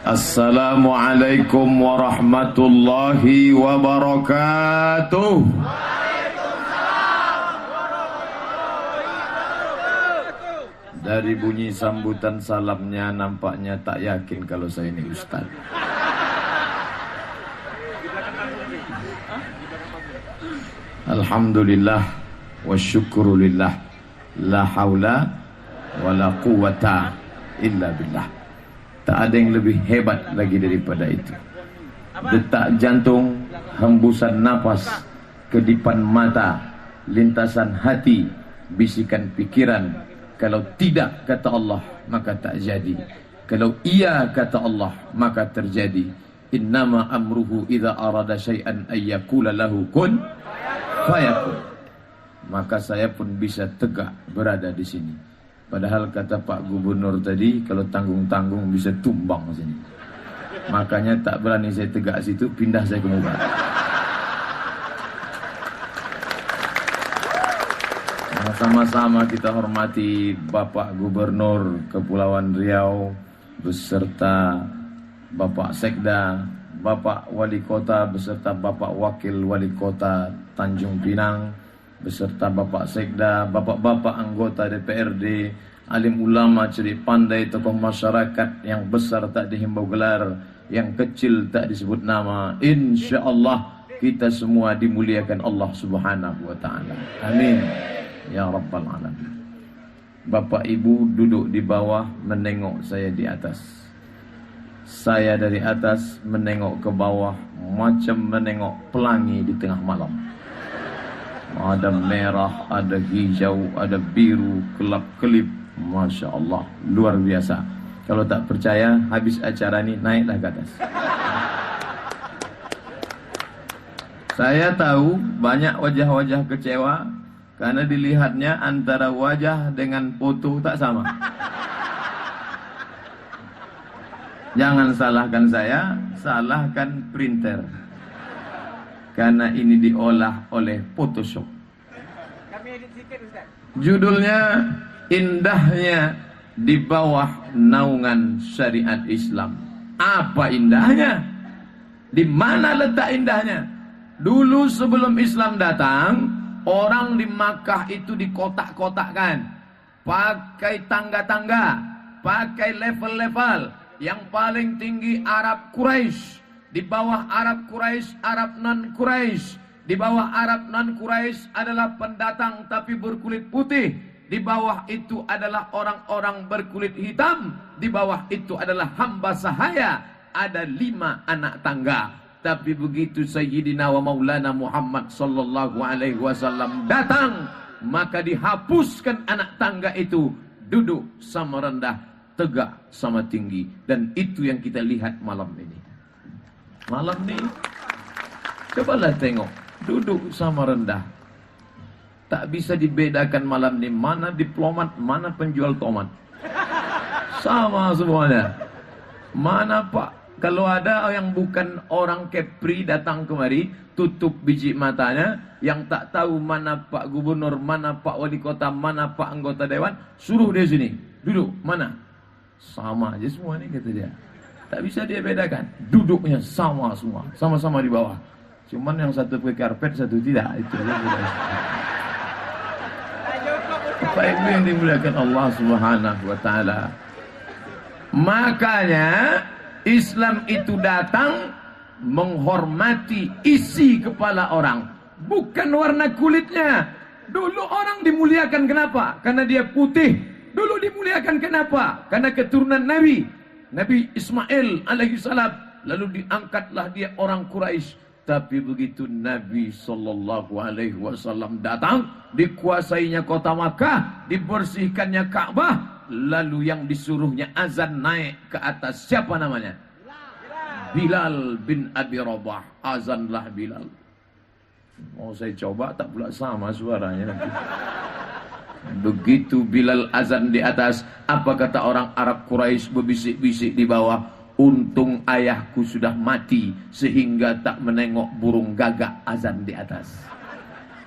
Assalamualaikum warahmatullahi wabarakatuh. Dari bunyi sambutan salamnya nampaknya tak yakin kalau saya ini ustaz. Alhamdulillah wa syukurulillah, la haula wa la quwata illa billah. Tak ada yang lebih hebat lagi daripada itu. Detak jantung, hembusan napas, kedipan mata, lintasan hati, bisikan pikiran. Kalau tidak kata Allah, maka tak jadi. Kalau iya kata Allah, maka terjadi. Innama amruhu idza arada syai'an ayyakula lahu kun fayakun. Maka saya pun bisa tegak berada di sini. Padahal kata Pak Gubernur tadi, kalau tanggung-tanggung bisa tumbang sini. Makanya tak berani saya tegak situ, pindah saya ke muka. Sama-sama kita hormati Bapak Gubernur Kepulauan Riau beserta Bapak Sekda, Bapak Wali Kota beserta Bapak Wakil Wali Kota Tanjung Pinang, beserta Bapak Sekda, bapak-bapak anggota DPRD, alim ulama, cerdik pandai, tokoh masyarakat, yang besar tak dihimbau gelar, yang kecil tak disebut nama. InsyaAllah kita semua dimuliakan Allah Subhanahu wa ta'ala. Amin ya Rabbal Alamin. Bapak Ibu duduk di bawah menengok saya di atas. Saya dari atas menengok ke bawah macam menengok pelangi di tengah malam. Ada merah, ada hijau, ada biru, kelap-kelip. Masya Allah, luar biasa. Kalau tak percaya, habis acara ini naiklah ke atas. Saya tahu banyak wajah-wajah kecewa karena dilihatnya antara wajah dengan foto tak sama. Jangan salahkan saya, salahkan printer. Karena ini diolah oleh Photoshop. Kami edit sikit, Ustaz. Judulnya Indahnya di Bawah Naungan Syariat Islam. Apa indahnya? Di mana letak indahnya? Dulu sebelum Islam datang, orang di Makkah itu dikotak-kotakkan, pakai tangga-tangga, pakai level-level. Yang paling tinggi Arab Quraisy, di bawah Arab Quraisy Arab non-Quraisy, di bawah Arab non-Quraisy adalah pendatang tapi berkulit putih, di bawah itu adalah orang-orang berkulit hitam, di bawah itu adalah hamba sahaya. Ada 5 anak tangga. Tapi begitu Sayyidina wa Maulana Muhammad sallallahu alaihi wasallam datang, maka dihapuskan anak tangga itu, duduk sama rendah, tegak sama tinggi. Dan itu yang kita lihat malam ini. Malam ini cobalah tengok, duduk sama rendah. Tak bisa dibedakan malam ini mana diplomat, mana penjual tomat. Sama semuanya. Mana Pak? Kalau ada yang bukan orang Kepri datang kemari, tutup biji matanya, yang tak tahu mana Pak Gubernur, mana Pak Wali Kota, mana Pak Anggota Dewan, suruh dia sini, duduk, mana? Sama aja semua nih, kata dia. Tak bisa dia bedakan, duduknya sama semua, sama-sama di bawah. Cuman yang satu pakai karpet, satu tidak. Itu dia. Bapak Ibu yang dimuliakan Allah Subhanahu wa ta'ala. Makanya Islam itu datang menghormati isi kepala orang, bukan warna kulitnya. Dulu orang dimuliakan kenapa? Karena dia putih. Dulu dimuliakan kenapa? Karena keturunan Nabi Ismail alaihi salam. Lalu diangkatlah dia orang Quraisy. Tapi begitu Nabi sallallahu alaihi wasallam datang, dikuasainya kota Makkah, dibersihkannya Ka'bah, lalu yang disuruhnya azan naik ke atas. Siapa namanya? Bilal bin Abi Rabah. Azanlah Bilal. Mau saya coba tak pula sama suaranya nanti. Begitu Bilal azan di atas, apa kata orang Arab Quraisy berbisik-bisik di bawah? Untung ayahku sudah mati sehingga tak menengok burung gagak azan di atas.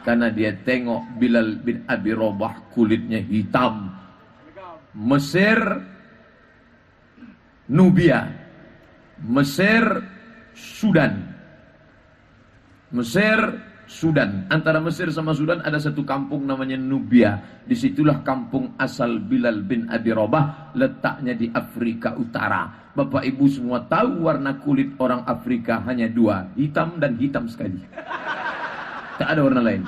Karena dia tengok Bilal bin Abi Rabah kulitnya hitam. Mesir, Nubia. Mesir, Sudan. Mesir, Sudan. Antara Mesir sama Sudan ada satu kampung namanya Nubia. Disitulah kampung asal Bilal bin Abi Rabah. Letaknya di Afrika Utara. Bapak ibu semua tahu warna kulit orang Afrika hanya dua. Hitam dan hitam sekali. Tak ada warna lain.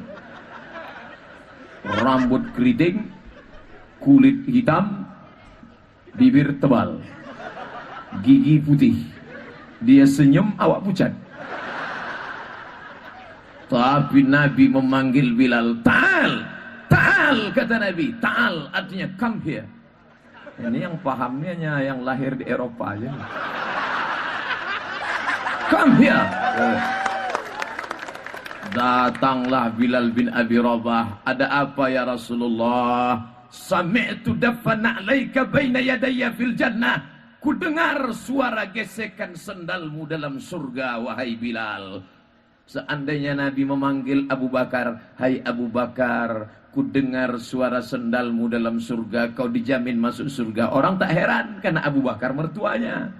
Rambut keriting, kulit hitam, bibir tebal, gigi putih. Dia senyum, awak pucat. Tapi Nabi memanggil Bilal, Ta'al, Ta'al, kata Nabi. Ta'al artinya come here. Ini yang pahamnya hanya yang lahir di Eropa aja. Come here. Datanglah Bilal bin Abi Rabah. Ada apa ya Rasulullah? Sami'tu dafana alaika baina yadayya fil jannah. Ku dengar suara gesekan sendalmu dalam surga, wahai Bilal. Seandainya Nabi memanggil Abu Bakar, hai Abu Bakar, ku dengar suara sendalmu dalam surga, kau dijamin masuk surga. Orang tak heran karena Abu Bakar mertuanya.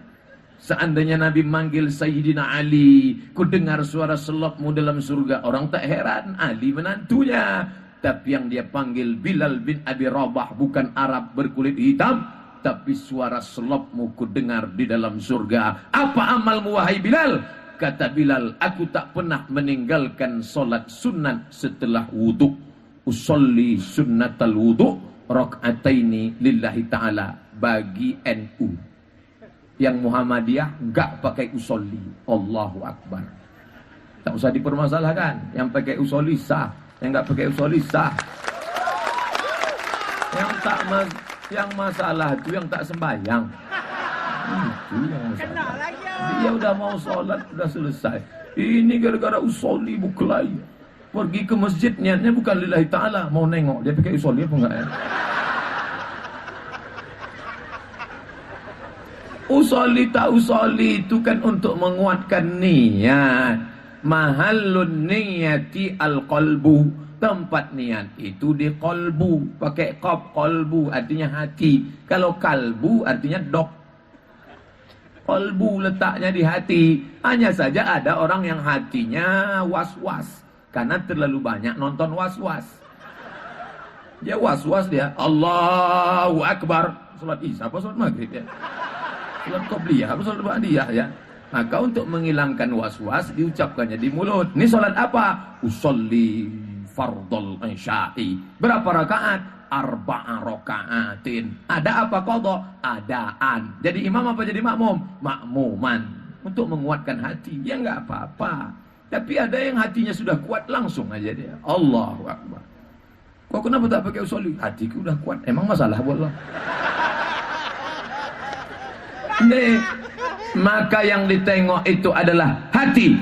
Seandainya Nabi manggil Sayyidina Ali, ku dengar suara selopmu dalam surga. Orang tak heran, Ali menantunya. Tapi yang dia panggil Bilal bin Abi Rabah, bukan Arab berkulit hitam, tapi suara selopmu ku dengar di dalam surga. Apa amalmu wahai Bilal? Kata Bilal, aku tak pernah meninggalkan solat sunat setelah wudhu. Usolli sunnatal wudhu rak'ataini lillahi ta'ala. Bagi NU. Yang Muhammadiyah enggak pakai usolli. Allahu Akbar. Tak usah dipermasalahkan. Yang pakai usolli sah. Yang enggak pakai usolli sah. Yang masalah itu yang tak sembahyang. Itu yang masalah. Dia udah mau sholat, udah selesai. Ini gara-gara usolli buklai. Pergi ke masjid niatnya bukan lillahi ta'ala. Mau nengok, dia pakai usolli apa enggak ya? Usolli tak usolli itu kan untuk menguatkan niat. Mahallun niyati al-qalbu. Tempat niat itu di qalbu. Pakai qab, qalbu artinya hati. Kalau kalbu artinya dog. Qalbu letaknya di hati. Hanya saja ada orang yang hatinya was-was. Karena terlalu banyak nonton was-was. Dia was-was dia. Allahu Akbar. Salat Isya apa salat Maghrib ya? Salat Qobliyah apa salat Ba'diyah ya? Maka untuk menghilangkan was-was diucapkannya di mulut. Ini salat apa? Usolli fardhul isya'i. Berapa rakaat? Arba'a raka'atin. Ada apa qadha? Adaan. Jadi imam apa jadi makmum? Makmuman. Untuk menguatkan hati. Ya enggak apa-apa. Tapi ada yang hatinya sudah kuat langsung aja dia. Allahu Akbar. Kok kenapa tak pakai usolli? Hatiku udah kuat. Emang masalah buat lo? Nih, maka yang ditengok itu adalah hati.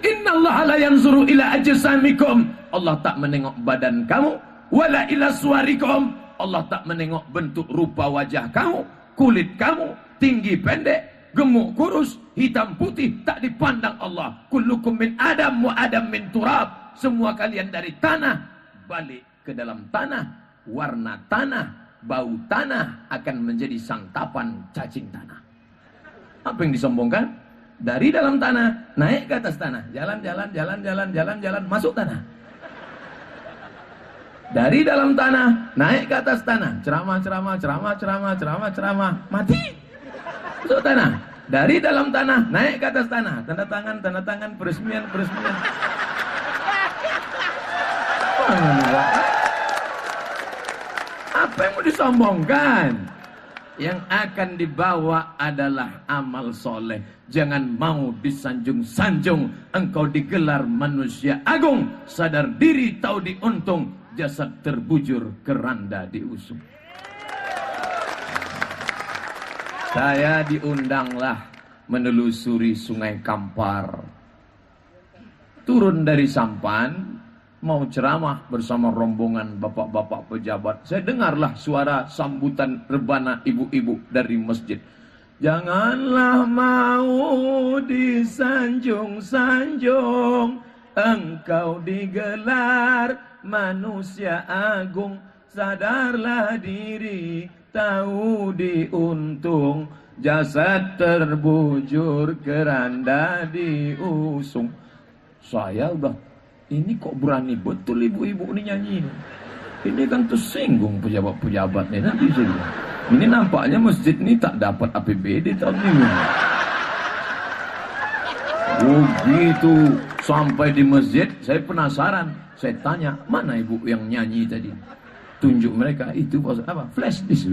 Innallaha la yanzuru ila ajsamikum. Allah tak menengok badan kamu, wala ila suwarikum. Allah tak menengok bentuk rupa wajah kamu, kulit kamu, tinggi pendek, gemuk kurus, hitam putih, tak dipandang Allah. Kullukum min Adam wa Adam min turab. Semua kalian dari tanah, balik ke dalam tanah. Warna tanah, bau tanah akan menjadi santapan cacing tanah. Apa yang disombongkan? Dari dalam tanah naik ke atas tanah, jalan, masuk tanah. Dari dalam tanah naik ke atas tanah, ceramah, mati. Masuk tanah. Dari dalam tanah naik ke atas tanah, tanda tangan, peresmian. Apa yang mau disombongkan? Yang akan dibawa adalah amal soleh. Jangan mau disanjung-sanjung. Engkau digelar manusia agung. Sadar diri tahu diuntung. Jasad terbujur keranda diusung. Saya diundanglah menelusuri Sungai Kampar. Turun dari sampan, mau ceramah bersama rombongan bapak-bapak pejabat. Saya dengarlah suara sambutan rebana ibu-ibu dari masjid. Janganlah mau disanjung-sanjung, engkau digelar manusia agung. Sadarlah diri, tahu diuntung. jasad terbujur keranda diusung. Saya udah, ini kok berani betul ibu-ibu ini nyanyi ini. Ini kan tersinggung pejabat-pejabat nih nanti saya. Ini nampaknya masjid ini tak dapat APBD tahun ini. Begitu sampai di masjid, saya penasaran. Saya tanya, mana ibu yang nyanyi tadi? Tunjuk mereka, itu apa? Flash disk.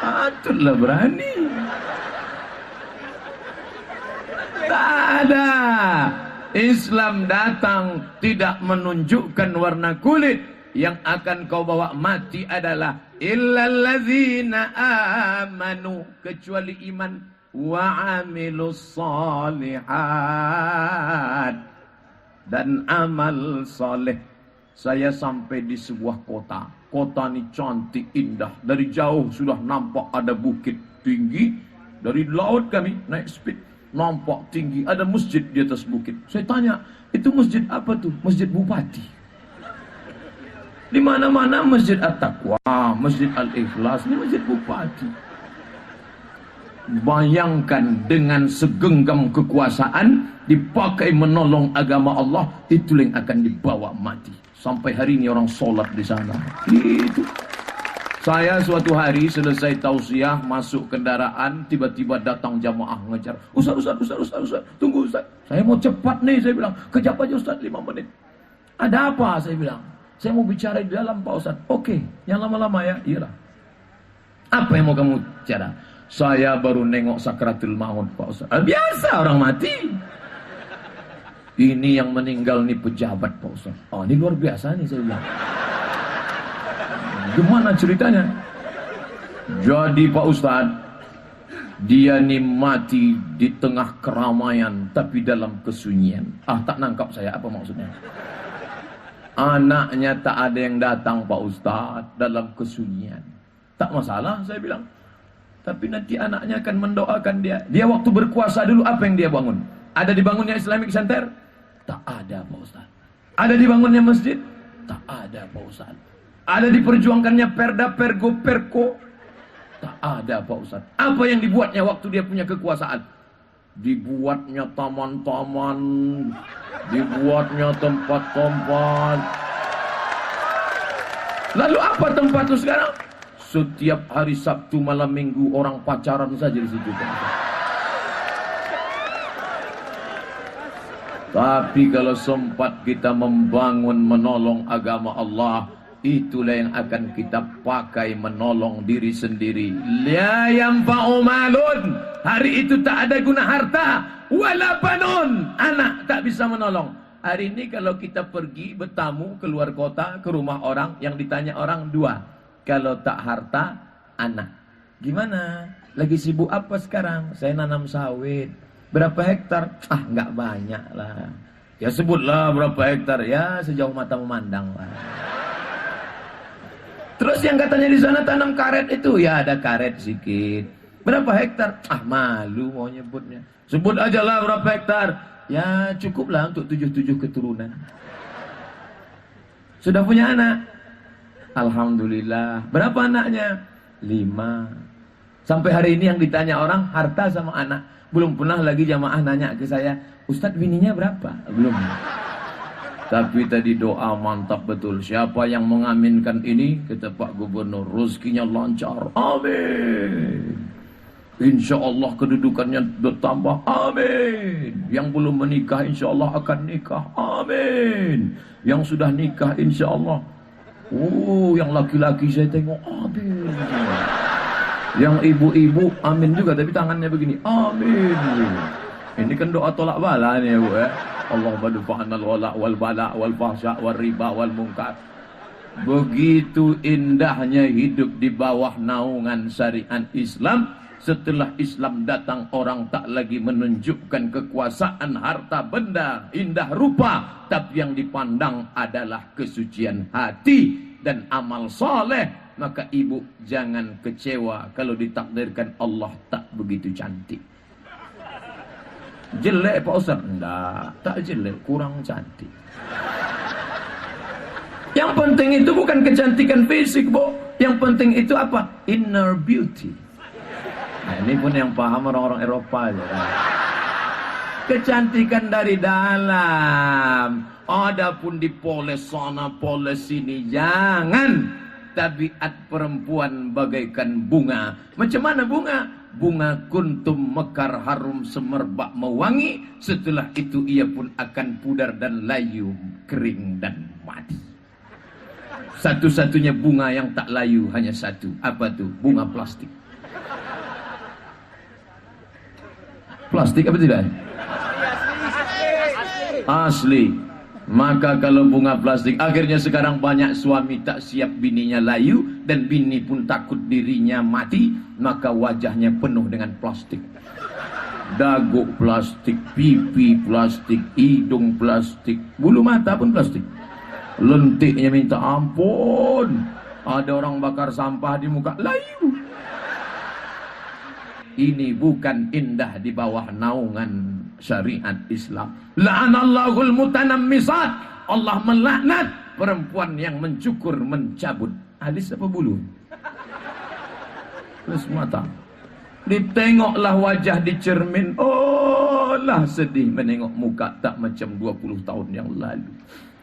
Atulah berani. Tak ada. Islam datang tidak menunjukkan warna kulit. Yang akan kau bawa mati adalah illallazina amanu, kecuali iman, wa amilus solihat, dan amal saleh. Saya sampai di sebuah kota. Kota ini cantik, indah. Dari jauh sudah nampak ada bukit tinggi. Dari laut kami naik speed, nampak tinggi, ada masjid di atas bukit. Saya tanya, itu masjid apa tuh? Masjid Bupati. Di mana-mana masjid At-Taqwa, masjid Al-Ikhlas, ini masjid Bupati. Bayangkan dengan segenggam kekuasaan dipakai menolong agama Allah, itu yang akan dibawa mati. Sampai hari ini orang sholat di sana. Itu. Saya suatu hari selesai tausiah, masuk kendaraan, tiba-tiba datang jamaah ngejar. Ustaz, tunggu Ustaz. Saya mau cepat nih, saya bilang. Kejap aja Ustaz, 5 menit. Ada apa? Saya bilang. Saya mau bicara di dalam Pak Ustaz. Oke, yang lama-lama ya. Iyalah. Apa yang mau kamu bicara? Saya baru nengok sakratul maut Pak Ustaz. Biasa orang mati. Ini yang meninggal nih pejabat Pak Ustaz. Oh, ini luar biasa nih saya bilang. Gimana ceritanya? Jadi Pak Ustaz, dia nih mati di tengah keramaian tapi dalam kesunyian. Tak nangkap saya apa maksudnya. Anaknya tak ada yang datang Pak Ustaz, dalam kesunyian. Tak masalah saya bilang. Tapi nanti anaknya akan mendoakan dia. Dia waktu berkuasa dulu apa yang dia bangun? Ada dibangunnya Islamic Center? Tak ada Pak Ustaz. Ada dibangunnya masjid? Tak ada Pak Ustaz. Ada diperjuangkannya Perda, Pergo, Perko? Tak ada Pak Ustaz. Apa yang dibuatnya waktu dia punya kekuasaan? Dibuatnya taman-taman, dibuatnya tempat-tempat. Lalu apa tempat itu sekarang? Setiap hari Sabtu malam Minggu orang pacaran saja di situ. Tapi kalau sempat kita membangun, menolong agama Allah, itulah yang akan kita pakai menolong diri sendiri. La yanfa'u malun. Hari itu tak ada guna harta. Wala banun. Anak tak bisa menolong. Hari ini kalau kita pergi bertamu keluar kota, ke rumah orang, yang ditanya orang 2. Kalau tak harta, anak. Gimana? Lagi sibuk apa sekarang? Saya nanam sawit. Berapa hektar? Nggak banyak lah. Ya sebutlah berapa hektar. Ya sejauh mata memandang lah. Terus yang katanya di sana tanam karet itu, ya ada karet sedikit. Berapa hektar? Malu mau nyebutnya. Sebut aja lah berapa hektar. Ya cukuplah untuk 7 keturunan. Sudah punya anak? Alhamdulillah. Berapa anaknya? 5. Sampai hari ini yang ditanya orang harta sama anak. Belum pernah lagi jamaah nanya ke saya, Ustadz bininya berapa? Belum. Tapi tadi doa mantap betul. Siapa yang mengaminkan ini? Kata Pak Gubernur, rezekinya lancar. Amin. Insya Allah kedudukannya bertambah. Amin. Yang belum menikah insya Allah akan nikah. Amin. Yang sudah nikah insya Allah. Yang laki-laki saya tengok. Amin. Yang ibu-ibu amin juga. Tapi tangannya begini. Amin. Ini kan doa tolak bala nih ya Bu ya. Allah badufa'anal wala wal bala wal fahsya wal riba wal munkar. Begitu indahnya hidup di bawah naungan syariat Islam. Setelah Islam datang, orang tak lagi menunjukkan kekuasaan harta benda, indah rupa, tapi yang dipandang adalah kesucian hati dan amal soleh. Maka ibu jangan kecewa kalau ditakdirkan Allah tak begitu cantik. Jelek Pak Ustaz? Enggak, tak jelek, kurang cantik. Yang penting itu bukan kecantikan fisik, Bu. Yang penting itu apa? Inner beauty. Nah, ini pun yang paham orang-orang Eropa aja. Kecantikan dari dalam. Adapun dipoles sana, poles sini, jangan. Tabiat perempuan bagaikan bunga. Macam mana bunga? Bunga kuntum mekar harum semerbak mewangi. Setelah itu ia pun akan pudar dan layu, kering dan mati. Satu-satunya bunga yang tak layu hanya satu. Apa tuh? Bunga plastik. Plastik apa tidak? Asli. Maka kalau bunga plastik, akhirnya sekarang banyak suami tak siap bininya layu dan bini pun takut dirinya mati, maka wajahnya penuh dengan plastik. Dagu plastik, pipi plastik, hidung plastik, bulu mata pun plastik. Lentiknya minta ampun. Ada orang bakar sampah di muka, layu. Ini bukan indah di bawah naungan syariat Islam. La'anallahul mutanammisat. Allah melaknat perempuan yang mencukur, mencabut alis apa bulu? Alis mata. Ditengoklah wajah di cermin. Oh lah sedih menengok muka tak macam 20 tahun yang lalu.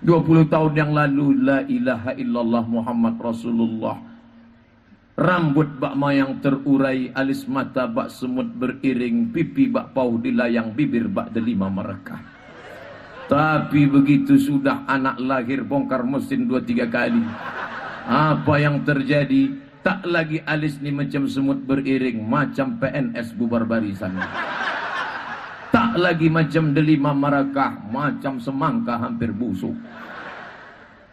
20 tahun yang lalu, la ilaha illallah Muhammad Rasulullah. Rambut bak mayang terurai, alis mata bak semut beriring, pipi bak pauh dilayang, bibir bak delima merekah. Tapi begitu sudah anak lahir, bongkar mesin 2-3 kali. Apa yang terjadi? Tak lagi alis ni macam semut beriring, macam PNS bubar barisan. Tak lagi macam delima merekah, macam semangka hampir busuk.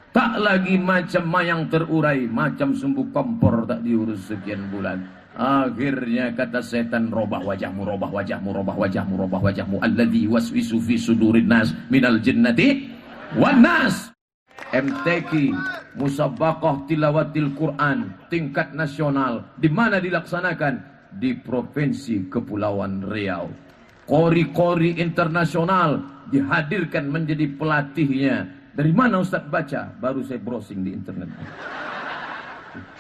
Tak lagi macam mayang terurai, macam sumbu kompor tak diurus sekian bulan. Akhirnya kata setan, robah wajahmu, robah wajahmu, robah wajahmu, robah wajahmu. Alladzi waswisu fi sudurin nas minal jinnati wan nas. MTQ, Musabaqah Tilawatil Quran tingkat nasional. Di mana dilaksanakan? Di Provinsi Kepulauan Riau. Kori-kori internasional dihadirkan menjadi pelatihnya. Dari mana Ustaz baca? Baru saya browsing di internet.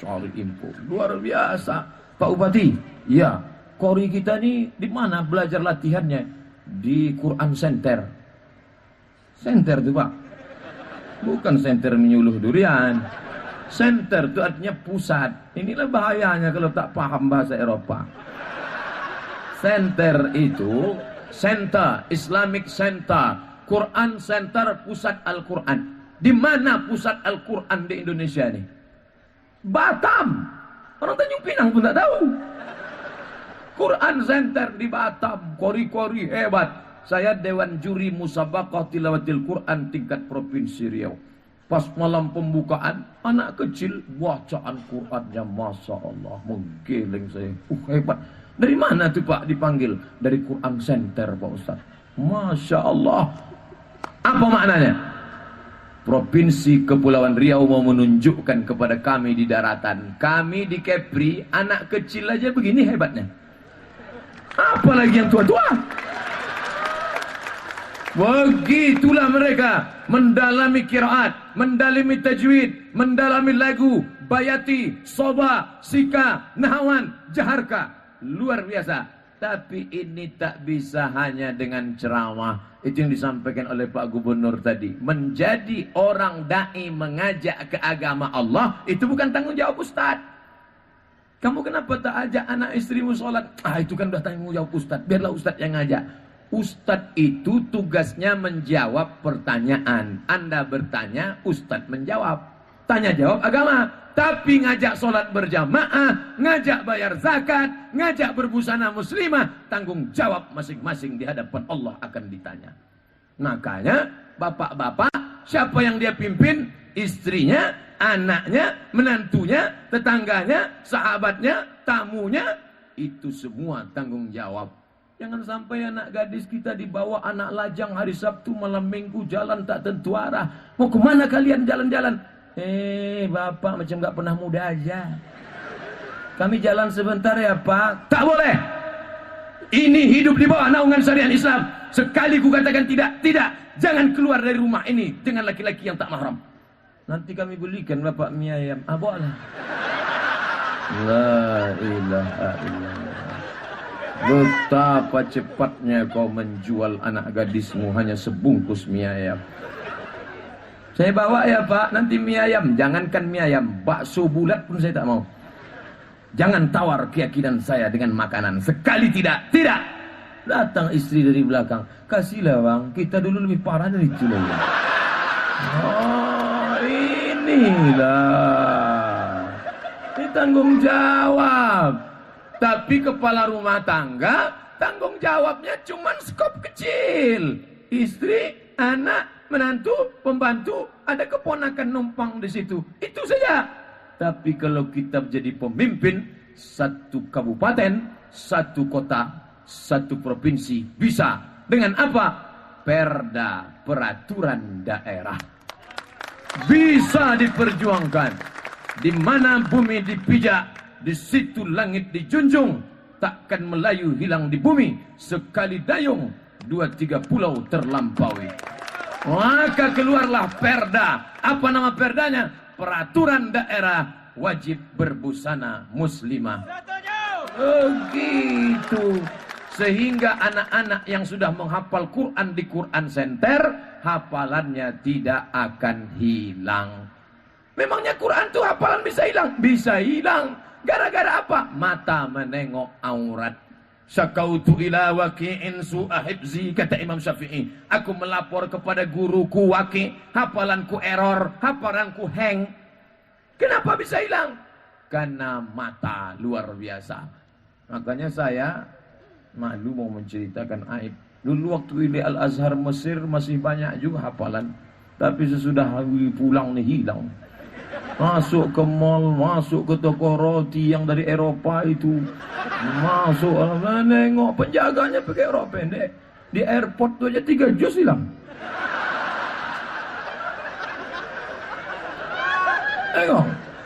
Cari info. Luar biasa. Pak Bupati, ya, kori kita ini di mana belajar latihannya? Di Quran Center. Center itu Pak. Bukan center menyuluh durian. Center itu artinya pusat. Inilah bahayanya kalau tak paham bahasa Eropa. Center itu, center, Islamic Center. Quran Center, pusat Al-Quran. Di mana pusat Al-Quran di Indonesia ini? Batam. Orang Tanjung Pinang pun tak tahu. Quran Center di Batam. Kori-kori hebat. Saya Dewan Juri Musabaqah Tilawatil Quran tingkat Provinsi Riau. Pas malam pembukaan, anak kecil bacaan Qurannya Masya Allah. Menggeleng saya. Hebat. Dari mana tuh Pak dipanggil? Dari Quran Center Pak Ustaz. Masya Allah. Apa maknanya? Provinsi Kepulauan Riau mau menunjukkan kepada kami di daratan. Kami di Kepri, anak kecil aja begini hebatnya. Apalagi yang tua-tua. Begitulah mereka mendalami qiraat, mendalami tajwid, mendalami lagu, bayati, soba, sika, nahawan, jaharka. Luar biasa. Tapi ini tak bisa hanya dengan ceramah. Itu yang disampaikan oleh Pak Gubernur tadi. Menjadi orang da'i mengajak ke agama Allah, itu bukan tanggung jawab Ustaz. Kamu kenapa tak ajak anak istrimu sholat? Itu kan udah tanggung jawab Ustaz. Biarlah Ustaz yang ngajak. Ustaz itu tugasnya menjawab pertanyaan. Anda bertanya, Ustaz menjawab. Tanya jawab agama. Tapi ngajak sholat berjamaah, ngajak bayar zakat, ngajak berbusana muslimah, tanggung jawab masing-masing di hadapan Allah akan ditanya. Makanya bapak-bapak, siapa yang dia pimpin? Istrinya, anaknya, menantunya, tetangganya, sahabatnya, tamunya, itu semua tanggung jawab. Jangan sampai anak gadis kita dibawa anak lajang hari Sabtu malam Minggu, jalan tak tentu arah. Mau kemana kalian jalan-jalan? Bapak macam gak pernah muda aja. Kami jalan sebentar ya Pak. Tak boleh. Ini hidup di bawah naungan syariat Islam. Sekali ku katakan tidak, tidak. Jangan keluar dari rumah ini dengan laki-laki yang tak mahram. Nanti kami belikan Bapak mie ayam. Boleh. La ilaha illallah. Betapa cepatnya kau menjual anak gadismu hanya sebungkus mie ayam. Saya bawa ya Pak, nanti mie ayam. Jangankan mie ayam, bakso bulat pun saya tak mau. Jangan tawar keyakinan saya dengan makanan. Sekali tidak, tidak. Datang istri dari belakang. Kasihlah bang, kita dulu lebih parah dari itu loh. Oh, inilah. Ini tanggung jawab. Tapi kepala rumah tangga, tanggung jawabnya cuma skop kecil. Istri, anak, menantu, pembantu, ada keponakan numpang di situ. Itu saja. Tapi kalau kita menjadi pemimpin satu kabupaten, satu kota, satu provinsi, bisa dengan apa? Perda, peraturan daerah. Bisa diperjuangkan. Di mana bumi dipijak, di situ langit dijunjung. Takkan Melayu hilang di bumi. Sekali dayung, 2-3 pulau terlampaui. Maka keluarlah perda. Apa nama perdanya? Peraturan daerah wajib berbusana muslimah. Begitu. Sehingga anak-anak yang sudah menghafal Quran di Quran Center, hafalannya tidak akan hilang. Memangnya Quran itu hafalan bisa hilang? Bisa hilang. Gara-gara apa? Mata menengok aurat. Syakautu ila waqi'in su'a hifzi, kata Imam Syafi'i. Aku melapor kepada guruku Waqi', hafalanku error, hafalanku hang. Kenapa bisa hilang? Karena mata luar biasa. Makanya saya malu mau menceritakan aib. Dulu waktu di Al-Azhar Mesir masih banyak juga hafalan. Tapi sesudah pulang nih hilang. Masuk ke mall, masuk ke toko roti yang dari Eropa itu. Masuk, nengok penjaganya pakai rok pendek. Di airport tuh aja 3 juz hilang.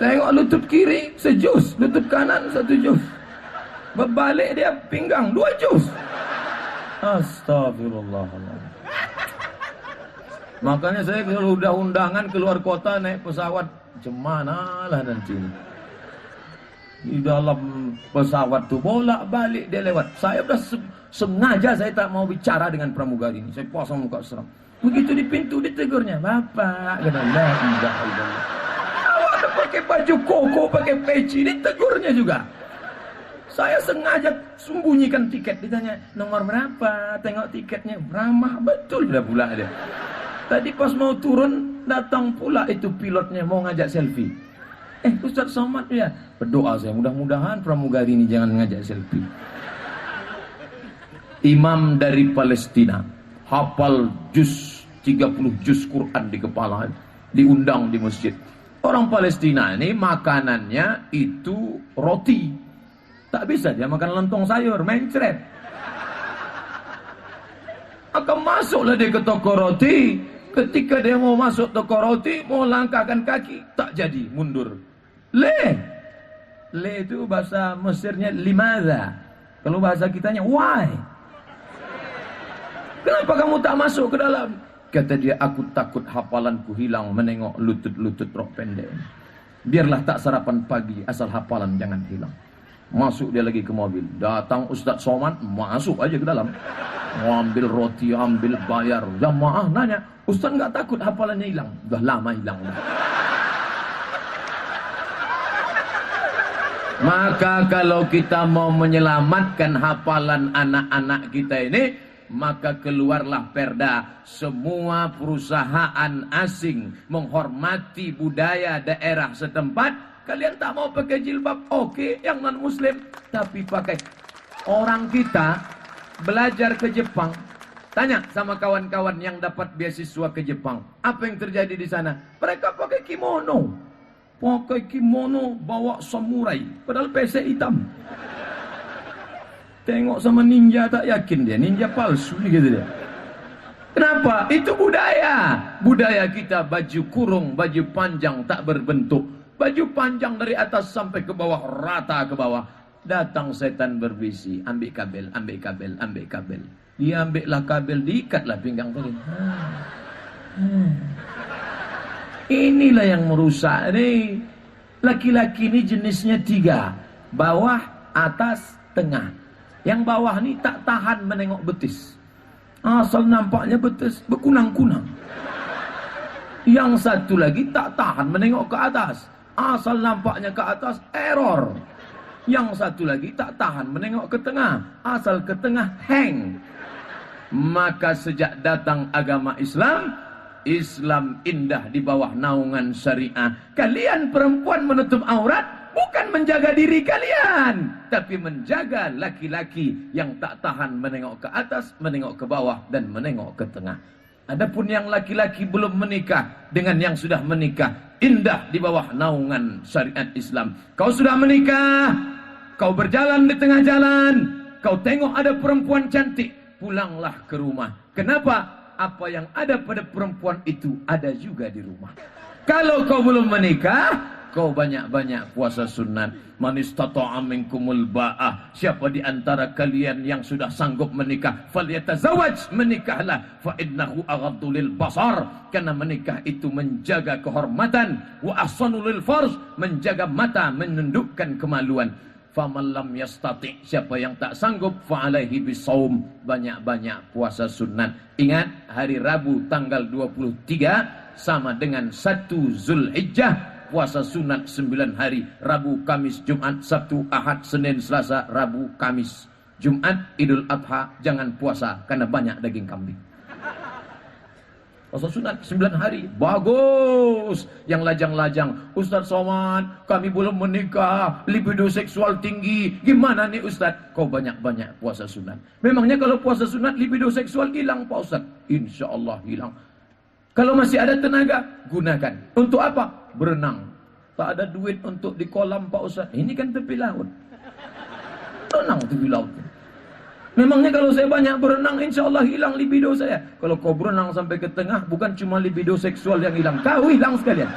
Tengok lutut kiri sejus, lutut kanan 1 juz. Berbalik dia pinggang 2 juz. Astagfirullahaladzim. Makanya saya kalau udah undangan keluar kota naik pesawat, cemana lah nanti. Di dalam pesawat tuh bolak-balik dia lewat. Saya udah sengaja saya tak mau bicara dengan pramugari ini. Saya pasang muka seram. Begitu di pintu ditegurnya, "Bapak," kata, "La ilaha illallah." Awak ada pakai baju koko, pakai peci, ditegurnya juga. Saya sengaja sembunyikan tiket. Ditanya, "Nomor berapa?" Tengok tiketnya, ramah betul sudah pula dia. Tadi pas mau turun, datang pula itu pilotnya mau ngajak selfie. Ustaz Somad ya, berdoa saya mudah-mudahan pramugari ini jangan ngajak selfie. Imam dari Palestina, hafal 30 juz Quran di kepala, diundang di masjid. Orang Palestina ini makanannya itu roti. Tak bisa dia makan lontong sayur, mencret. Akan masuklah dia ke toko roti. Ketika dia mau masuk toko roti, mau langkahkan kaki, tak jadi, mundur. Le itu bahasa Mesirnya limadha. Kalau bahasa kitanya why? Kenapa kamu tak masuk ke dalam? Kata dia, aku takut hafalanku hilang menengok lutut-lutut rok pendek. Biarlah tak sarapan pagi, asal hafalan jangan hilang. Masuk dia lagi ke mobil. Datang Ustaz Somad, masuk aja ke dalam. Mau ambil roti, ambil bayar. Jamaah nanya, Ustaz nggak takut hafalannya hilang? Udah lama hilang. Maka kalau kita mau menyelamatkan hafalan anak-anak kita ini, maka keluarlah perda. Semua perusahaan asing menghormati budaya daerah setempat. Kalian tak mau pakai jilbab, oke, yang non muslim, tapi pakai. Orang kita belajar ke Jepang, tanya sama kawan-kawan yang dapat beasiswa ke Jepang, apa yang terjadi di sana? Mereka pakai kimono, bawa samurai, padahal pesek hitam. Tengok sama ninja tak yakin dia, ninja palsu nih gitu dia. Kenapa? Itu budaya. Budaya kita baju kurung, baju panjang tak berbentuk. Baju panjang dari atas sampai ke bawah, rata ke bawah. Datang setan berbisi, ambil kabel, ambil kabel, ambil kabel. Dia ambillah kabel, diikatlah pinggang tadi. Inilah yang merusak nih. Laki-laki ini jenisnya 3. Bawah, atas, tengah. Yang bawah ni tak tahan menengok betis. Asal nampaknya betis berkunang-kunang. Yang satu lagi tak tahan menengok ke atas. Asal nampaknya ke atas, error. Yang satu lagi tak tahan menengok ke tengah. Asal ke tengah, hang. Maka sejak datang agama Islam, Islam indah di bawah naungan syariah. Kalian perempuan menutup aurat bukan menjaga diri kalian, tapi menjaga laki-laki yang tak tahan menengok ke atas, menengok ke bawah, dan menengok ke tengah. Adapun yang laki-laki belum menikah dengan yang sudah menikah, indah di bawah naungan syariat Islam. Kau sudah menikah, kau berjalan di tengah jalan, kau tengok ada perempuan cantik, pulanglah ke rumah. Kenapa? Apa yang ada pada perempuan itu ada juga di rumah. Kalau kau belum menikah, kau banyak-banyak puasa sunat. Man istata'a minkumul ba'ah. Siapa di antara kalian yang sudah sanggup menikah, falyatazawwaj, menikahlah. Fa innahu aghaddu lil basar. Karena menikah itu menjaga kehormatan. Wa ahsanu lil farj, menjaga mata, menundukkan kemaluan. Faman lam yastati', siapa yang tak sanggup, fa alaihi bisaum, banyak-banyak puasa sunat. Ingat, hari Rabu tanggal 23 sama dengan 1 Zulhijjah, puasa sunat 9 hari. Rabu, Kamis, Jumat, Sabtu, Ahad, Senin, Selasa, Rabu, Kamis. Jumat, Idul Adha, jangan puasa karena banyak daging kambing. Puasa sunat 9 hari. Bagus. Yang lajang-lajang, Ustaz Somad, kami belum menikah, libido seksual tinggi. Gimana nih Ustaz? Kau banyak-banyak puasa sunat. Memangnya kalau puasa sunat libido seksual hilang Pak Ustaz? Insya Allah hilang. Kalau masih ada tenaga, gunakan. Untuk apa? Berenang. Tak ada duit untuk di kolam Pak Ustaz. Ini kan tepi laut. Renang tepi laut. Memangnya kalau saya banyak berenang, insya Allah hilang libido saya. Kalau kau berenang sampai ke tengah, bukan cuma libido seksual yang hilang, kau hilang sekalian.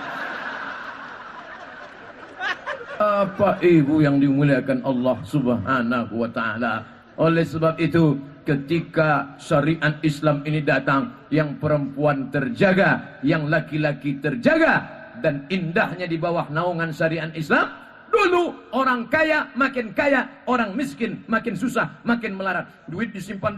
Apa ibu yang dimuliakan Allah Subhanahu wa ta'ala. Oleh sebab itu, ketika syariat Islam ini datang, yang perempuan terjaga, yang laki-laki terjaga, dan indahnya di bawah naungan syariat Islam. Dulu orang kaya makin kaya, orang miskin makin susah, makin melarat. Duit disimpan,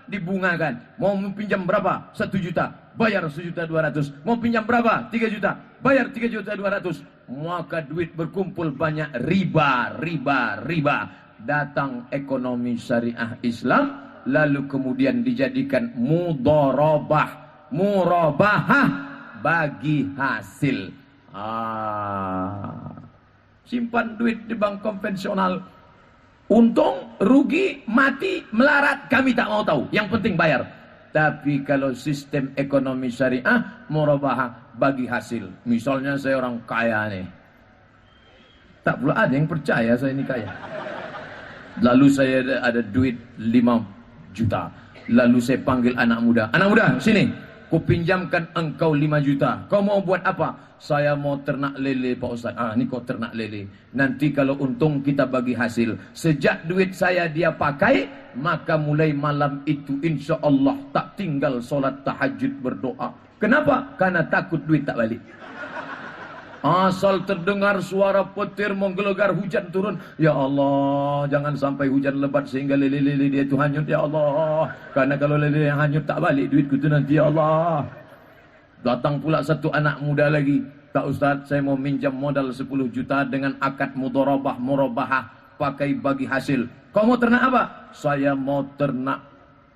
dibungakan. Mau pinjam berapa? 1 juta, bayar 1.200.000. Mau pinjam berapa? 3 juta, bayar 3.200.000. Maka duit berkumpul banyak, riba. Datang ekonomi syariah Islam, lalu kemudian dijadikan murabahah, bagi hasil. Simpan duit di bank konvensional, untung, rugi, mati, melarat, kami tak mau tahu. Yang penting bayar. Tapi kalau sistem ekonomi syariah, murabahah, bagi hasil. Misalnya saya orang kaya nih, tak pula ada yang percaya saya ini kaya. Lalu saya ada duit 5 juta. Lalu saya panggil anak muda. Anak muda, sini. Ku pinjamkan engkau 5 juta. Kau mau buat apa? Saya mau ternak lele Pak Ustaz. Ini kau ternak lele. Nanti kalau untung kita bagi hasil. Sejak duit saya dia pakai, maka mulai malam itu insya Allah tak tinggal solat tahajud berdoa. Kenapa? Karena takut duit tak balik. Asal terdengar suara petir menggelegar, hujan turun, ya Allah, jangan sampai hujan lebat sehingga lele-lele dia itu hanyut, ya Allah. Karena kalau lele yang hanyut tak balik duitku itu nanti, ya Allah. Datang pula satu anak muda lagi. Tak Ustaz, saya mau minjam modal 10 juta dengan akad murabahah, pakai bagi hasil. Kau mau ternak apa? Saya mau ternak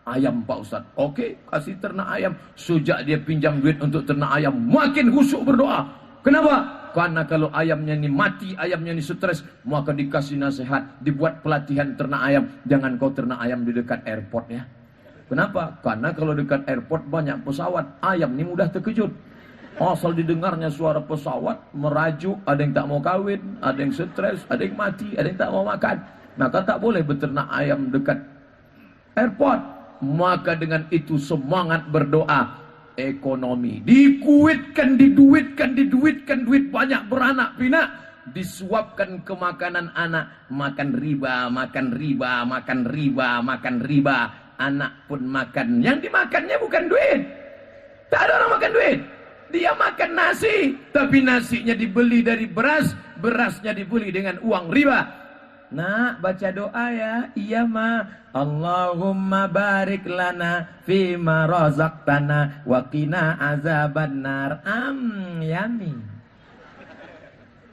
ayam Pak Ustaz. Oke, kasih ternak ayam. Sejak dia pinjam duit untuk ternak ayam, makin khusyuk berdoa. Kenapa? Karena kalau ayamnya ini mati, ayamnya ini stres, maka dikasih nasihat, dibuat pelatihan ternak ayam. Jangan kau ternak ayam di dekat airport ya. Kenapa? Karena kalau dekat airport banyak pesawat, ayam ini mudah terkejut. Asal didengarnya suara pesawat, merajuk, ada yang tak mau kawin, ada yang stres, ada yang mati, ada yang tak mau makan. Maka tak boleh beternak ayam dekat airport. Maka dengan itu semangat berdoa. Ekonomi dikuitkan, diduitkan, duit banyak beranak pinak, disuapkan ke makanan anak, makan riba, anak pun makan. Yang dimakannya bukan duit, tak ada orang makan duit, dia makan nasi, tapi nasinya dibeli dari beras, berasnya dibeli dengan uang riba. Nak, baca doa ya. Iya, Ma. Allahumma barik lana fima razaqtana wa qina azabannar. Yummy.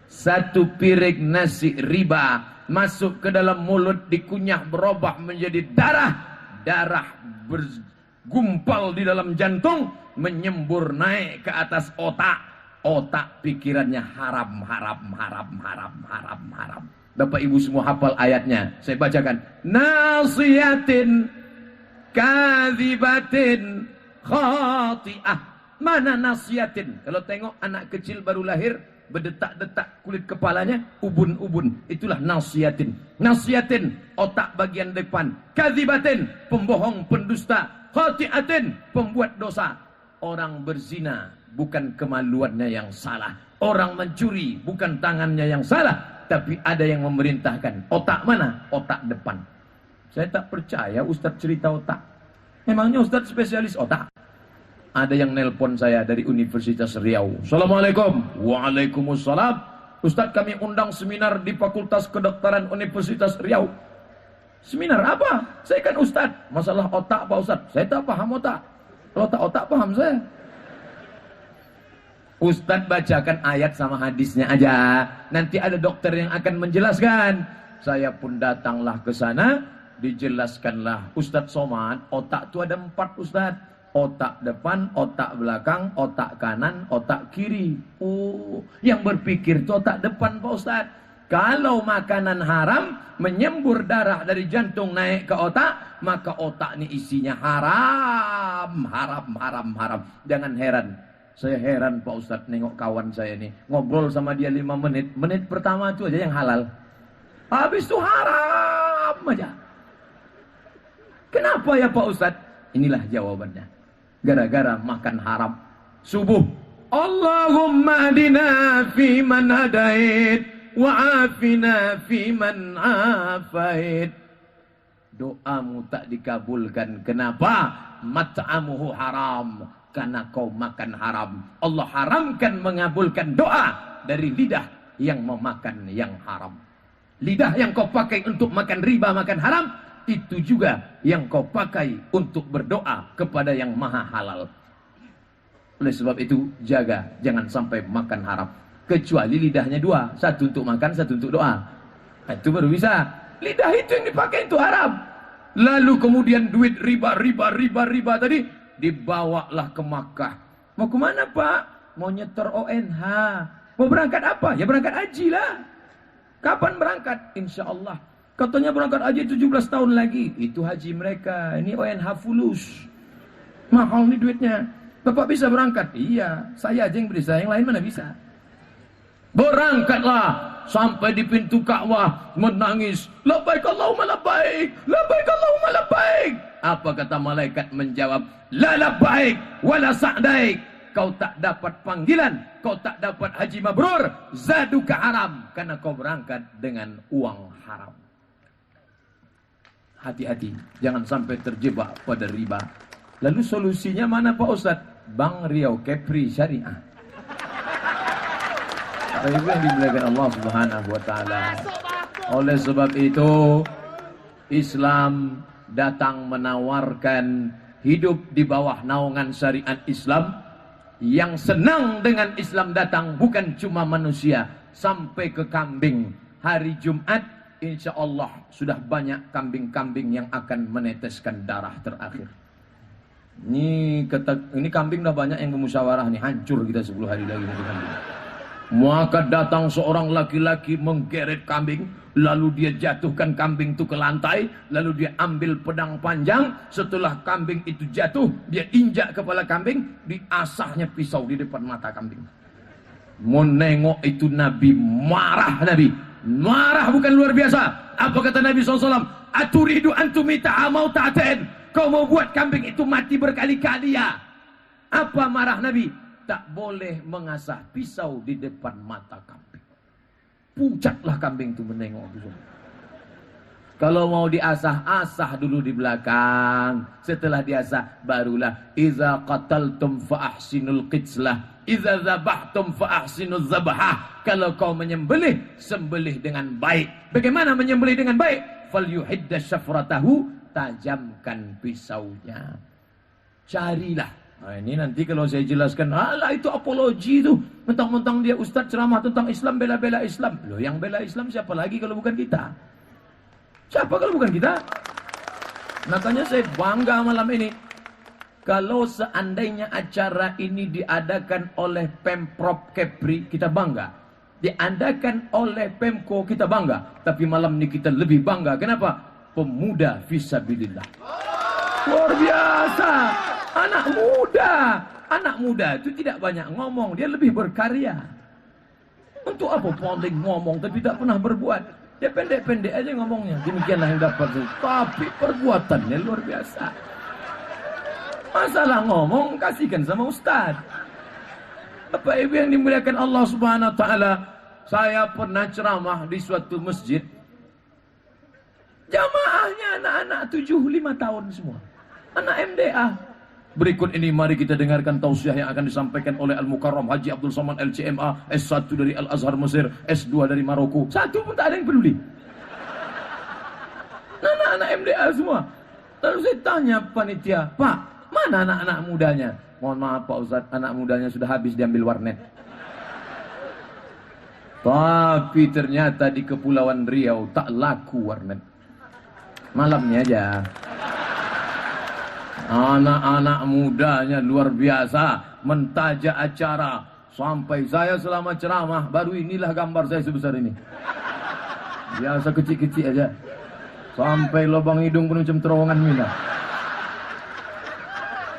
Satu piring nasi riba masuk ke dalam mulut, dikunyah, berubah menjadi darah. Darah bergumpal di dalam jantung, menyembur naik ke atas otak. Otak pikirannya haram. Bapak Ibu semua hafal ayatnya. Saya bacakan. Nasiyatin kadhibatin khati'ah. Mana nasiyatin? Kalau tengok anak kecil baru lahir, berdetak-detak kulit kepalanya, ubun-ubun. Itulah nasiyatin. Nasiyatin, otak bagian depan. Kadhibatin, pembohong, pendusta. Khati'atin, pembuat dosa. Orang berzina, bukan kemaluannya yang salah. Orang mencuri, bukan tangannya yang salah. Tapi ada yang memerintahkan. Otak mana? Otak depan. Saya tak percaya Ustadz cerita otak. Memangnya Ustadz spesialis otak? Ada yang nelpon saya dari Universitas Riau. Assalamualaikum. Waalaikumsalam. Ustadz, kami undang seminar di Fakultas Kedokteran Universitas Riau. Seminar apa? Saya kan Ustadz. Masalah otak Pak Ustadz. Saya tak paham otak. Kalau tak otak paham saya. Ustadz bacakan ayat sama hadisnya aja. Nanti ada dokter yang akan menjelaskan. Saya pun datanglah ke sana. Dijelaskanlah. Ustadz Somad, otak itu ada 4 Ustadz. Otak depan, otak belakang, otak kanan, otak kiri. Oh, yang berpikir itu otak depan Pak Ustadz. Kalau makanan haram menyembur darah dari jantung naik ke otak, maka otak ini isinya haram. Jangan heran. Saya heran Pak Ustadz nengok kawan saya nih. Ngobrol sama dia 5 menit. Menit pertama itu aja yang halal. Habis itu haram aja. Kenapa ya Pak Ustadz? Inilah jawabannya. Gara-gara makan haram. Subuh. Allahumma adina fi man hadait. Wa'afina fi man afait. Doamu tak dikabulkan. Kenapa? Mat'amuhu haram. Karena kau makan haram. Allah haramkan mengabulkan doa dari lidah yang memakan yang haram. Lidah yang kau pakai untuk makan riba, makan haram, itu juga yang kau pakai untuk berdoa kepada yang maha halal. Oleh sebab itu, jaga jangan sampai makan haram. Kecuali lidahnya 2, satu untuk makan, satu untuk doa. Itu baru bisa. Lidah itu yang dipakai itu haram. Lalu kemudian duit riba tadi dibawalah ke Makkah. Mau kemana Pak? Mau nyetor ONH. Mau berangkat apa? Ya berangkat haji lah. Kapan berangkat? Insya Allah. Katanya berangkat haji 17 tahun lagi. Itu haji mereka. Ini ONH fulus. Mahal nih duitnya. Bapak bisa berangkat? Iya. Saya aja yang bisa. Yang lain mana bisa? Berangkatlah. Sampai di pintu Ka'bah menangis. Labbaik Allahumma labbaik. Labbaik Allahumma labbaik. Apa kata malaikat menjawab? La labbaik wala sa'daik. Kau tak dapat panggilan, kau tak dapat haji mabrur, zaduka haram, karena kau berangkat dengan uang haram. Hati-hati, jangan sampai terjebak pada riba. Lalu solusinya mana Pak Ustadz? Bank Riau Kepri Syariah. Apa itu yang dimuliakan Allah Subhanahu wa taala. Oleh sebab itu, Islam datang menawarkan hidup di bawah naungan syariat Islam. Yang senang dengan Islam datang bukan cuma manusia, sampai ke kambing. Hari Jumat insya Allah sudah banyak kambing-kambing yang akan meneteskan darah terakhir. Ini kambing dah banyak yang kemusyawarah nih, hancur kita 10 hari lagi. Maka datang seorang laki-laki menggeret kambing, lalu dia jatuhkan kambing itu ke lantai, lalu dia ambil pedang panjang. Setelah kambing itu jatuh, dia injak kepala kambing, diasahnya pisau di depan mata kambing. Menengok itu Nabi marah. Nabi marah bukan luar biasa. Apa kata Nabi SAW? Aturidu antumita amau ta'aten. Kau mau buat kambing itu mati berkali-kali ya? Apa marah Nabi? Tak boleh mengasah pisau di depan mata kambing. Pucatlah kambing itu menengok. Kalau mau diasah, asah dulu di belakang. Setelah diasah, barulah iza qataltum fa ahsinul qitslah, iza zabahtum fa ahsinuz zabahah. Kalau kau menyembelih, sembelih dengan baik. Bagaimana menyembelih dengan baik? Falyuhidda syafratahu, tajamkan pisaunya. Carilah. Nah, ini nanti kalau saya jelaskan, alah itu apologi itu. Mentang-mentang dia ustaz ceramah tentang Islam, bela-bela Islam. Loh, yang bela Islam siapa lagi kalau bukan kita? Siapa kalau bukan kita? Makanya saya bangga malam ini. Kalau seandainya acara ini diadakan oleh Pemprov Kepri, kita bangga. Diadakan oleh Pemko, kita bangga. Tapi malam ini kita lebih bangga. Kenapa? Pemuda fisabilillah. Luar biasa. Anak muda. Anak muda itu tidak banyak ngomong. Dia lebih berkarya. Untuk apa paling ngomong tapi tak pernah berbuat? Dia pendek-pendek aja ngomongnya. Demikianlah yang dapat. Tapi perbuatannya luar biasa. Masalah ngomong kasihkan sama ustaz. Bapak Ibu yang dimuliakan Allah Subhanahu wa taala, saya pernah ceramah di suatu masjid. Jamaahnya anak-anak 7-5 tahun semua. Anak MDA. Berikut ini mari kita dengarkan tausiah yang akan disampaikan oleh Al-Mukarram Haji Abdul Somad LCMA, S1 dari Al-Azhar Mesir, S2 dari Maroko. Satu pun tak ada yang peduli. Anak-anak MDA semua. Lalu saya tanya panitia, Pak, mana anak-anak mudanya? Mohon maaf Pak Ustaz, anak mudanya sudah habis diambil warnet. Tapi ternyata di Kepulauan Riau tak laku warnet. Malamnya aja. Anak-anak mudanya luar biasa, mentajak acara. Sampai saya selama ceramah, baru inilah gambar saya sebesar ini. Biasa kecil-kecil aja. Sampai lubang hidung pun macam terowongan minah.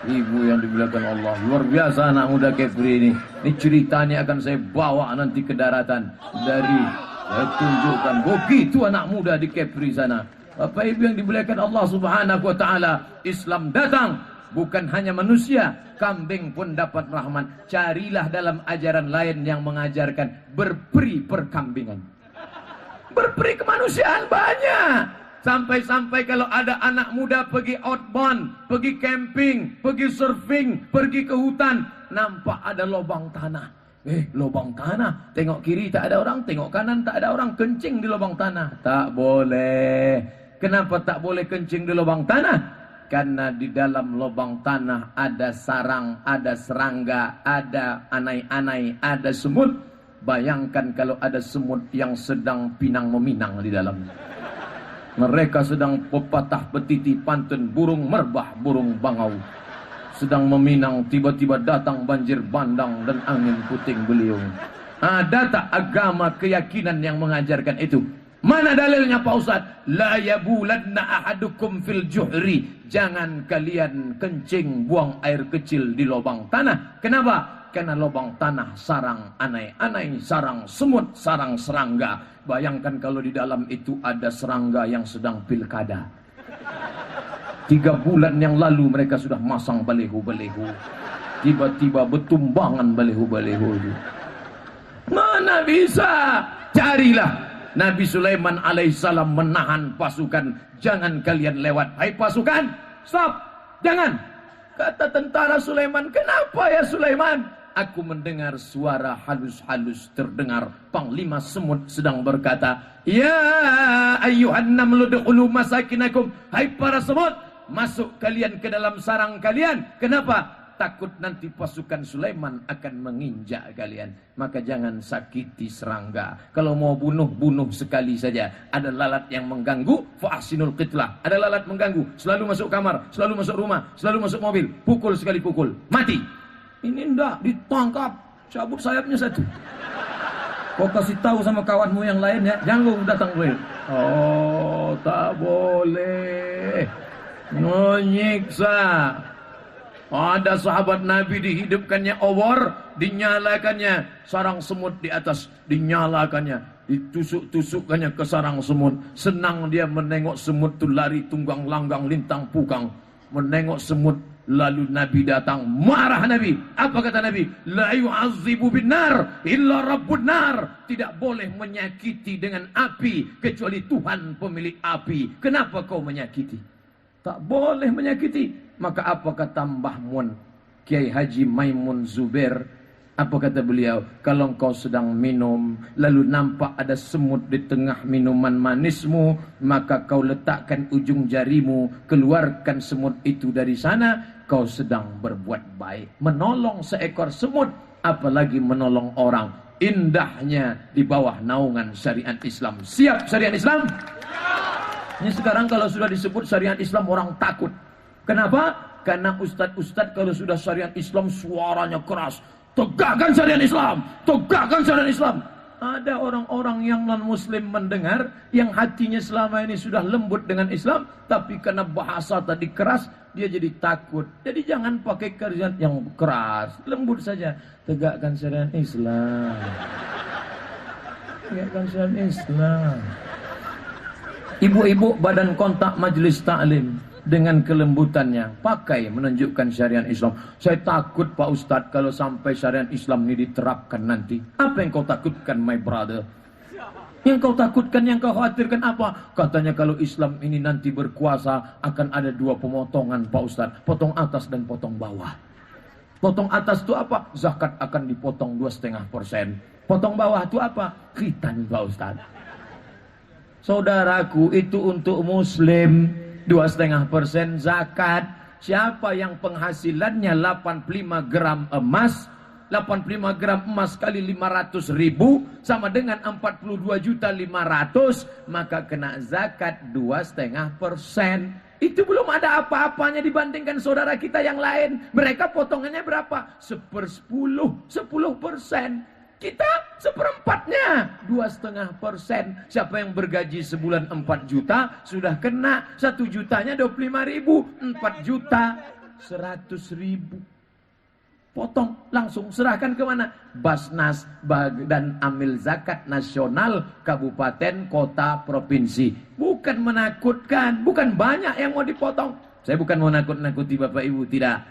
Ibu yang dimuliakan Allah, luar biasa anak muda Kepri ini. Ini ceritanya akan saya bawa nanti ke daratan. Saya tunjukkan begitu anak muda di Kepri sana. Bapak Ibu yang dimuliakan Allah Subhanahu wa taala, Islam datang bukan hanya manusia, kambing pun dapat rahmat. Carilah dalam ajaran lain yang mengajarkan berperi perkambingan. Berperi kemanusiaan banyak. Sampai-sampai kalau ada anak muda pergi outbound, pergi camping, pergi surfing, pergi ke hutan, nampak ada lubang tanah. Lubang tanah, tengok kiri tak ada orang, tengok kanan tak ada orang, kencing di lubang tanah. Tak boleh. Kenapa tak boleh kencing di lubang tanah? Karena di dalam lubang tanah ada sarang, ada serangga, ada anai-anai, ada semut. Bayangkan kalau ada semut yang sedang pinang meminang di dalamnya. Mereka sedang pepatah petiti pantun, burung merbah, burung bangau. Sedang meminang, tiba-tiba datang banjir bandang dan angin puting beliung. Ada tak agama keyakinan yang mengajarkan itu? Mana dalilnya Pak Ustaz? La yabulanna ahadukum fil juhri. Jangan kalian kencing buang air kecil di lubang tanah. Kenapa? Karena lubang tanah sarang anai-anai, sarang semut, sarang serangga. Bayangkan kalau di dalam itu ada serangga yang sedang pilkada. 3 bulan yang lalu mereka sudah masang balehu-balehu. Tiba-tiba bertumbangan balehu-balehu itu. Mana bisa? Carilah. Nabi Sulaiman alaihissalam menahan pasukan. Jangan kalian lewat. Hai pasukan, stop. Jangan. Kata tentara Sulaiman, kenapa ya Sulaiman? Aku mendengar suara halus-halus terdengar. Panglima semut sedang berkata, ya ayyuhan namlu dukhulu masakinakum. Hai para semut, masuk kalian ke dalam sarang kalian. Kenapa? Takut nanti pasukan Sulaiman akan menginjak kalian. Maka jangan sakiti serangga. Kalau mau bunuh, bunuh sekali saja. Ada lalat yang mengganggu, fa'asinul qitlah. Ada lalat mengganggu, selalu masuk kamar, selalu masuk rumah, selalu masuk mobil. Pukul sekali pukul, mati. Ini ndak ditangkap, cabut sayapnya satu. Kau kasih tahu sama kawanmu yang lain ya, jangan datang gue. Oh, tak boleh. Menyiksa. Ada sahabat Nabi dihidupkannya obor, dinyalakannya sarang semut di atas, dinyalakannya, ditusuk-tusukkannya ke sarang semut. Senang dia menengok semut tu lari tunggang langgang lintang pukang. Menengok semut Lalu Nabi datang, marah Nabi. Apa kata Nabi? La yu'azzibu binar illa rabbun nar. Tidak boleh menyakiti dengan api kecuali Tuhan pemilik api. Kenapa kau menyakiti? Tak boleh menyakiti. Maka apa kata Mbah Mun, Kiai Haji Maimun Zubair? Apa kata beliau? Kalau engkau sedang minum, lalu nampak ada semut di tengah minuman manismu, maka kau letakkan ujung jarimu, keluarkan semut itu dari sana, kau sedang berbuat baik. Menolong seekor semut, apalagi menolong orang. Indahnya di bawah naungan syariat Islam. Siap syariat Islam? Ini sekarang kalau sudah disebut syariat Islam, orang takut. Kenapa? Karena ustadz-ustadz kalau sudah syariat Islam suaranya keras. Tegakkan syariat Islam, tegakkan syariat Islam. Ada orang-orang yang non-muslim mendengar, yang hatinya selama ini sudah lembut dengan Islam, tapi karena bahasa tadi keras, dia jadi takut. Jadi jangan pakai kerjaan yang keras, lembut saja. Tegakkan syariat Islam, tegakkan syariat Islam. Ibu-ibu badan kontak majelis taklim, dengan kelembutannya pakai menunjukkan syariat Islam. Saya takut Pak Ustadz kalau sampai syariat Islam ini diterapkan nanti. Apa yang kau takutkan, my brother? Yang kau takutkan, yang kau khawatirkan apa? Katanya kalau Islam ini nanti berkuasa akan ada dua pemotongan Pak Ustadz, potong atas dan potong bawah. Potong atas itu apa? Zakat akan dipotong 2,5%. Potong bawah itu apa? Khitan Pak Ustadz. Saudaraku, itu untuk muslim. 2,5% zakat. Siapa yang penghasilannya 85 gram emas, 85 gram emas kali 500.000 sama dengan 42.500.000, maka kena zakat 2,5%. Itu belum ada apa-apanya dibandingkan saudara kita yang lain. Mereka potongannya berapa? 10%. Kita 1/4-nya, 2,5%. Siapa yang bergaji sebulan 4 juta sudah kena. 1 jutanya 25.000, 4 juta 100.000. Potong langsung, serahkan ke mana? Basnas, Badan Amil Zakat Nasional, Kabupaten, Kota, Provinsi. Bukan menakutkan, bukan banyak yang mau dipotong. Saya bukan mau nakut-nakuti Bapak Ibu, tidak.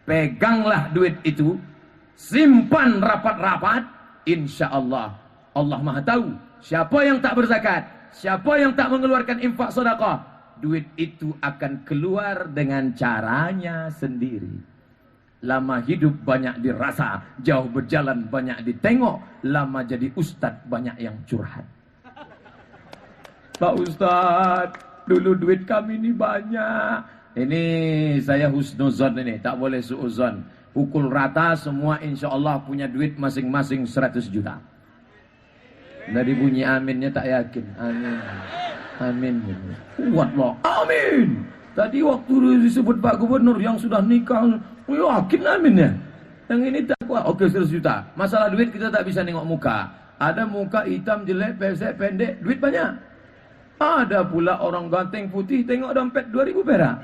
Peganglah duit itu, simpan rapat-rapat. Insya Allah, Allah Maha tahu siapa yang tak berzakat, siapa yang tak mengeluarkan infak sedekah, duit itu akan keluar dengan caranya sendiri. Lama hidup banyak dirasa, jauh berjalan banyak ditengok, lama jadi ustadz banyak yang curhat. Pak Ustadz, dulu duit kami ini banyak. Ini saya husnuzon ini, tak boleh suuzon. Pukul rata semua insya Allah punya duit masing-masing 100 juta. Dari bunyi aminnya tak yakin. Amin. Amin. Kuat loh. Amin. Tadi waktu disebut Pak Gubernur yang sudah nikah, yakin amin ya. Yang ini tak kuat. Oke 100 juta. Masalah duit kita tak bisa nengok muka. Ada muka hitam, jelek, pesek, pendek, duit banyak. Ada pula orang ganteng putih, tengok dompet 2.000 perak.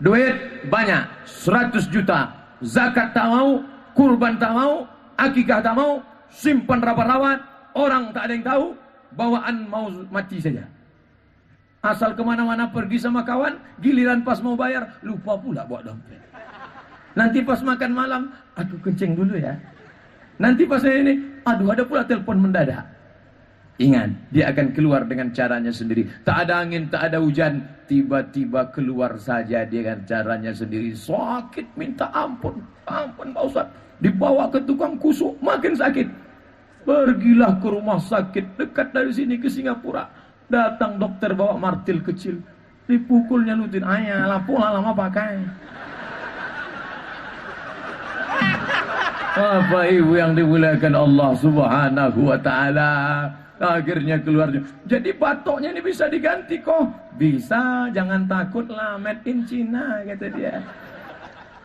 Duit banyak, 100 juta. Zakat tak mau, kurban tak mau, akikah tak mau, simpan rapat-rapat, orang tak ada yang tahu, bawaan mau mati saja. Asal kemana-mana pergi sama kawan, giliran pas mau bayar, lupa pula bawa dompet. Nanti pas makan malam, aku kencing dulu ya. Nanti pas ini, aduh ada pula telepon mendadak. Ingat, dia akan keluar dengan caranya sendiri. Tak ada angin, tak ada hujan, tiba-tiba keluar saja dia dengan caranya sendiri. Sakit minta ampun, ampun Pak Ustaz. Dibawa ke tukang kusuk, makin sakit. Pergilah ke rumah sakit dekat dari sini ke Singapura. Datang dokter bawa martil kecil, dipukulnya lutin. Ayah, pola lama pakai. Bapak Ibu yang dimuliakan Allah Subhanahu wa taala. Akhirnya keluarnya. Jadi batoknya ini bisa diganti kok. Bisa, jangan takutlah, made in China kata dia.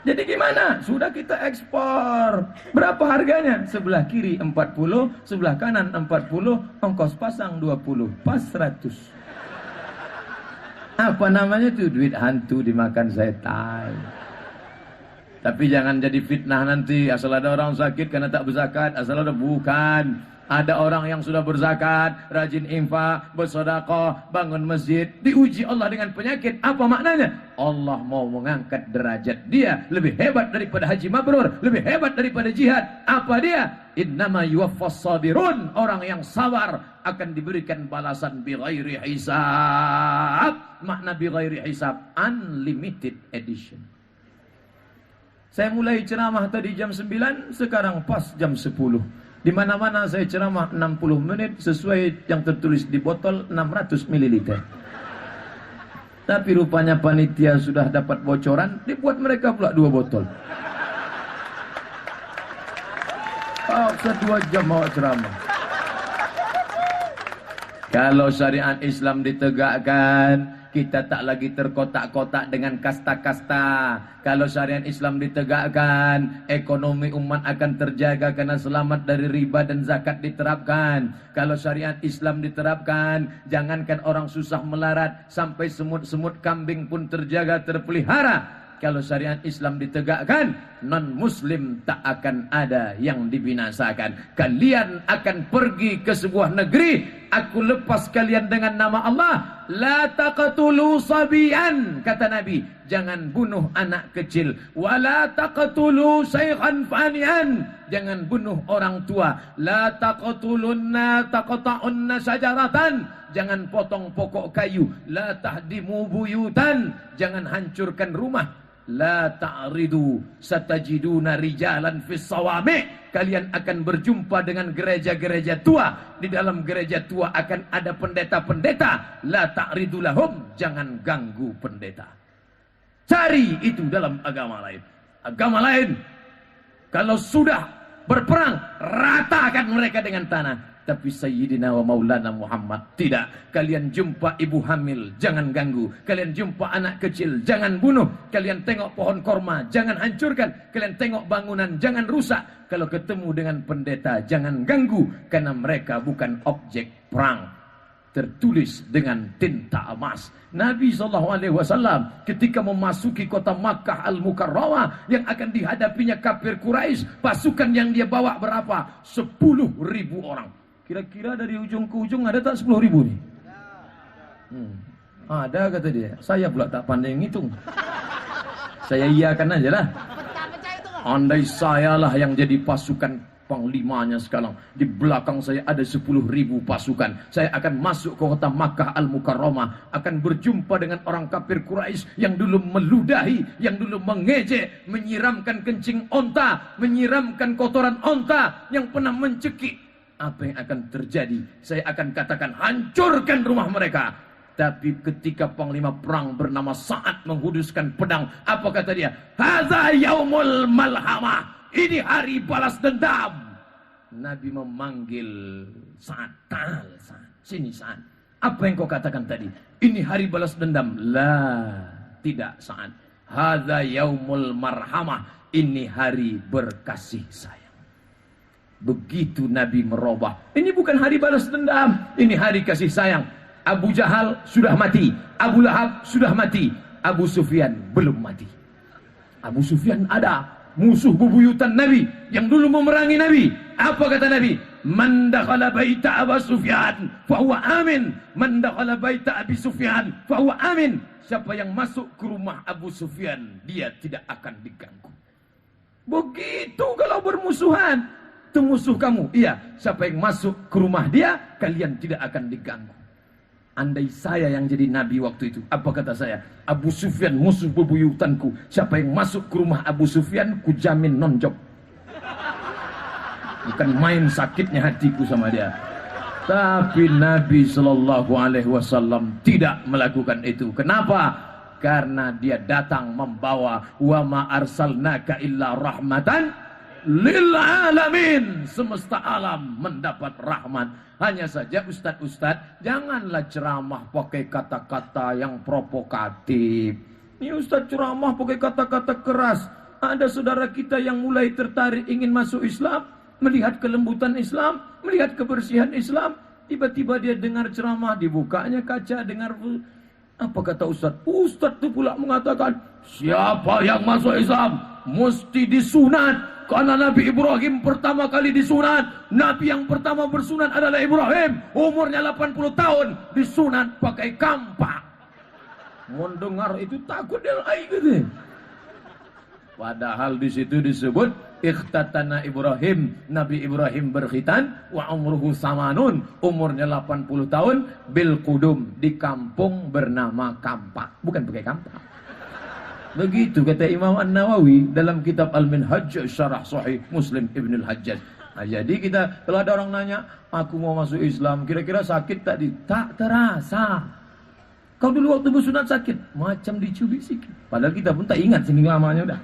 Jadi gimana? Sudah kita ekspor. Berapa harganya? Sebelah kiri 40, sebelah kanan 40, ongkos pasang 20, pas 100. Apa namanya tuh? Duit hantu dimakan setan. Tapi jangan jadi fitnah nanti. Asal ada orang sakit karena tak berzakat, asal ada bukan. Ada orang yang sudah berzakat, rajin infak, bersedekah, bangun masjid, diuji Allah dengan penyakit. Apa maknanya? Allah mau mengangkat derajat dia lebih hebat daripada haji mabrur, lebih hebat daripada jihad. Apa dia? Innama yuwaffas sabirun, orang yang sabar akan diberikan balasan bighairi hisab. Makna bighairi hisab, unlimited edition. Saya mulai ceramah tadi jam 9, sekarang pas jam 10. Di mana-mana saya ceramah 60 menit sesuai yang tertulis di botol 600 ml. Tapi rupanya panitia sudah dapat bocoran, dibuat mereka pula 2 botol. Paksa 2 jam mau ceramah. Kalau syariat Islam ditegakkan, kita tak lagi terkotak-kotak dengan kasta-kasta. Kalau syariat Islam ditegakkan, ekonomi umat akan terjaga karena selamat dari riba dan zakat diterapkan. Kalau syariat Islam diterapkan, jangankan orang susah melarat, sampai semut-semut kambing pun terjaga, terpelihara. Kalau syariat Islam ditegakkan, non-muslim tak akan ada yang dibinasakan. Kalian akan pergi ke sebuah negeri, aku lepas kalian dengan nama Allah. La taqtulu sabiyan, kata Nabi, jangan bunuh anak kecil. Wa la taqtulu shaykhan fanian, jangan bunuh orang tua. La taqtulunna taqta'unna syajaratan, jangan potong pokok kayu. La tahdimu buyutan, jangan hancurkan rumah. La ta'ridu satajiduna rijalan fis sawami', kalian akan berjumpa dengan gereja-gereja tua. Di dalam gereja tua akan ada pendeta-pendeta. La ta'ridu lahum, jangan ganggu pendeta. Cari itu dalam agama lain. Agama lain, kalau sudah berperang, ratakan mereka dengan tanah. Tapi Sayyidina wa Maulana Muhammad tidak. Kalian jumpa ibu hamil, jangan ganggu. Kalian jumpa anak kecil, jangan bunuh. Kalian tengok pohon korma, jangan hancurkan. Kalian tengok bangunan, jangan rusak. Kalau ketemu dengan pendeta, jangan ganggu, karena mereka bukan objek perang. Tertulis dengan tinta emas. Nabi SAW ketika memasuki kota Makkah Al-Mukarramah yang akan dihadapinya kafir Quraisy, pasukan yang dia bawa berapa? 10.000 orang. Kira-kira dari ujung ke ujung ada tak 10.000 nih? Ada, kata dia. Saya pula tak pandai ngitung. Saya iyakan aja lah. Andai saya lah yang jadi pasukan panglimanya sekarang, di belakang saya ada 10.000 pasukan. Saya akan masuk ke kota Makkah Al-Mukarramah, akan berjumpa dengan orang kafir Quraisy yang dulu meludahi, yang dulu mengejek, menyiramkan kencing onta, menyiramkan kotoran onta, yang pernah mencekik. Apa yang akan terjadi? Saya akan katakan, hancurkan rumah mereka. Tapi ketika panglima perang bernama Sa'ad menghuduskan pedang, apa kata dia? Hadza yaumul malhamah, ini hari balas dendam. Nabi memanggil Sa'ad, ta'al Sa'ad, sini Sa'ad. Apa yang kau katakan tadi? Ini hari balas dendam. La, tidak Sa'ad. Hadza yaumul marhamah, ini hari berkasih sayang. Begitu Nabi merubah, ini bukan hari balas dendam, ini hari kasih sayang. Abu Jahal sudah mati, Abu Lahab sudah mati, Abu Sufyan belum mati. Abu Sufyan ada, musuh bebuyutan Nabi yang dulu memerangi Nabi. Apa kata Nabi? Man dakhala baita Abu Sufyan fahuwa amin, man dakhala baita Abi Sufyan fahuwa amin. Siapa yang masuk ke rumah Abu Sufyan, dia tidak akan diganggu. Begitu kalau bermusuhan, itu musuh kamu. Iya, siapa yang masuk ke rumah dia, kalian tidak akan diganggu. Andai saya yang jadi nabi waktu itu, apa kata saya? Abu Sufyan musuh bebuyutanku. Siapa yang masuk ke rumah Abu Sufyan, ku jamin non-job. Bukan main sakitnya hatiku sama dia. Tapi Nabi SAW tidak melakukan itu. Kenapa? Karena dia datang membawa wa ma arsalnaka illa rahmatan lil alamin, semesta alam mendapat rahmat. Hanya saja ustadz-ustadz, janganlah ceramah pakai kata-kata yang provokatif. Ini ustadz ceramah pakai kata-kata keras. Ada saudara kita yang mulai tertarik ingin masuk Islam, melihat kelembutan Islam, melihat kebersihan Islam. Tiba-tiba dia dengar ceramah, dibukanya kaca, dengar Apa kata Ustaz? Ustaz itu pula mengatakan, siapa yang masuk Islam mesti disunat. Karena Nabi Ibrahim pertama kali disunat. Nabi yang pertama bersunat adalah Ibrahim. Umurnya 80 tahun. Disunat pakai kampak. Mendengar itu takut dia gitu. Padahal di situ disebut ikhtatana Ibrahim, Nabi Ibrahim berkhitan wa umruhu samanun, umurnya 80 tahun bil qudum, di kampung bernama Kampak, bukan pakai kampak. Begitu kata Imam An-Nawawi dalam kitab Al-Minhaj Syarah Sahih Muslim Ibn Al-Hajjaj. Nah, jadi kita kalau ada orang nanya, aku mau masuk Islam, kira-kira sakit tak? Tak terasa. Kau dulu waktu bersunat sakit, macam dicubit sikit. Padahal kita pun tak ingat sini lamanya udah.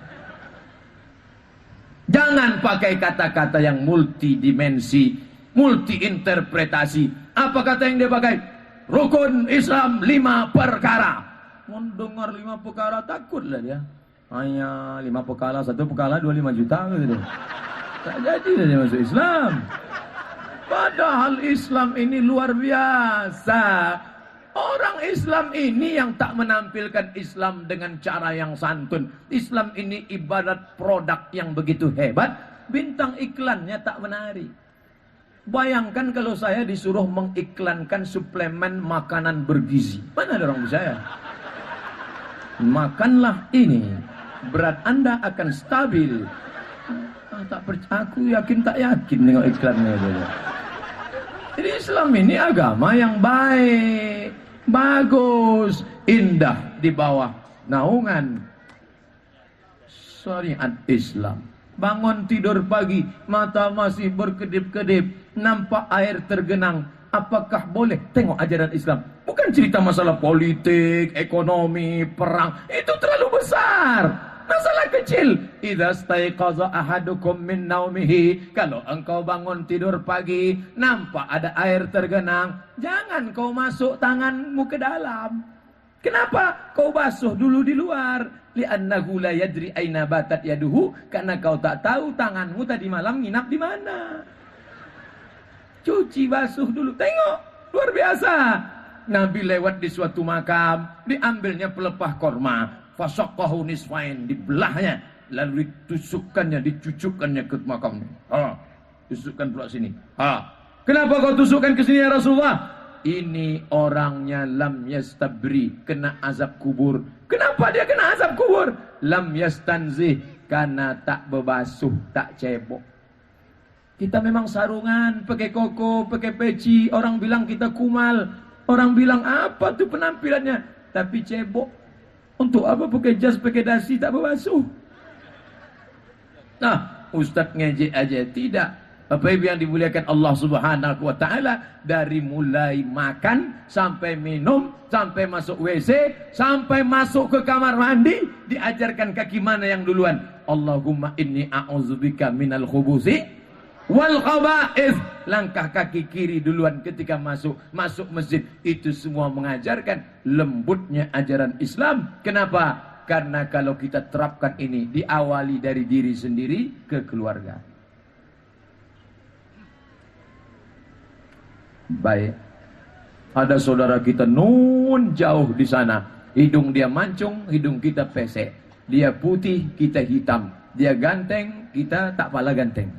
Jangan pakai kata-kata yang multidimensi, multi-interpretasi. Apa kata yang dia pakai? Rukun Islam 5 perkara. Mendengar 5 perkara takutlah dia. Hanya 5 perkara, 1 perkara 25 juta gitu. Tak jadi dia masuk Islam. Padahal Islam ini luar biasa. Orang Islam ini yang tak menampilkan Islam dengan cara yang santun. Islam ini ibarat produk yang begitu hebat, bintang iklannya tak menarik. Bayangkan kalau saya disuruh mengiklankan suplemen makanan bergizi. Mana ada orang percaya? Makanlah ini, berat Anda akan stabil. Tak percaya, aku yakin tak yakin tengok iklannya dulu. Jadi Islam ini agama yang baik, bagus, indah di bawah naungan syariat Islam. Bangun tidur pagi, mata masih berkedip-kedip, nampak air tergenang. Apakah boleh tengok ajaran Islam? Bukan cerita masalah politik, ekonomi, perang. Itu terlalu besar. Masalah kecil. Idza staiqaza ahadukum min naumihi. Kalau engkau bangun tidur pagi, nampak ada air tergenang, jangan kau masuk tanganmu ke dalam. Kenapa? Kau basuh dulu di luar. Li'annahu la yadri aina batat yaduhu. Karena kau tak tahu tanganmu tadi malam nginap di mana. Cuci basuh dulu. Tengok, luar biasa. Nabi lewat di suatu makam, diambilnya pelepah korma, fasaqqahu nisfain, dibelahnya, lalu ditusukkannya, dicucukkannya ke makamnya. Tusukkan pula sini. Kenapa kau tusukkan ke sini ya Rasulullah? Ini orangnya lam yastabri, kena azab kubur. Kenapa dia kena azab kubur? Lam yastanzih, karena tak berbasuh, tak cebok. Kita memang sarungan, pakai koko, pakai peci. Orang bilang kita kumal. Orang bilang apa tuh penampilannya. Tapi cebok. Untuk apa pakai jas, pakai dasi, tak berbasuh. Nah, Ustaz ngejek aja. Tidak. Bapak Ibu yang dimuliakan Allah Subhanahu wa ta'ala. Dari mulai makan, sampai minum, sampai masuk WC, sampai masuk ke kamar mandi. Diajarkan kaki mana yang duluan. Allahumma inni a'udzubika minal khubusi wal khaba'ith. Langkah kaki kiri duluan ketika masuk masjid. Itu semua mengajarkan lembutnya ajaran Islam. Kenapa? Karena kalau kita terapkan ini, diawali dari diri sendiri ke keluarga. Baik, ada saudara kita nun jauh di sana, hidung dia mancung, hidung kita pesek. Dia putih, kita hitam. Dia ganteng, kita tak pala ganteng.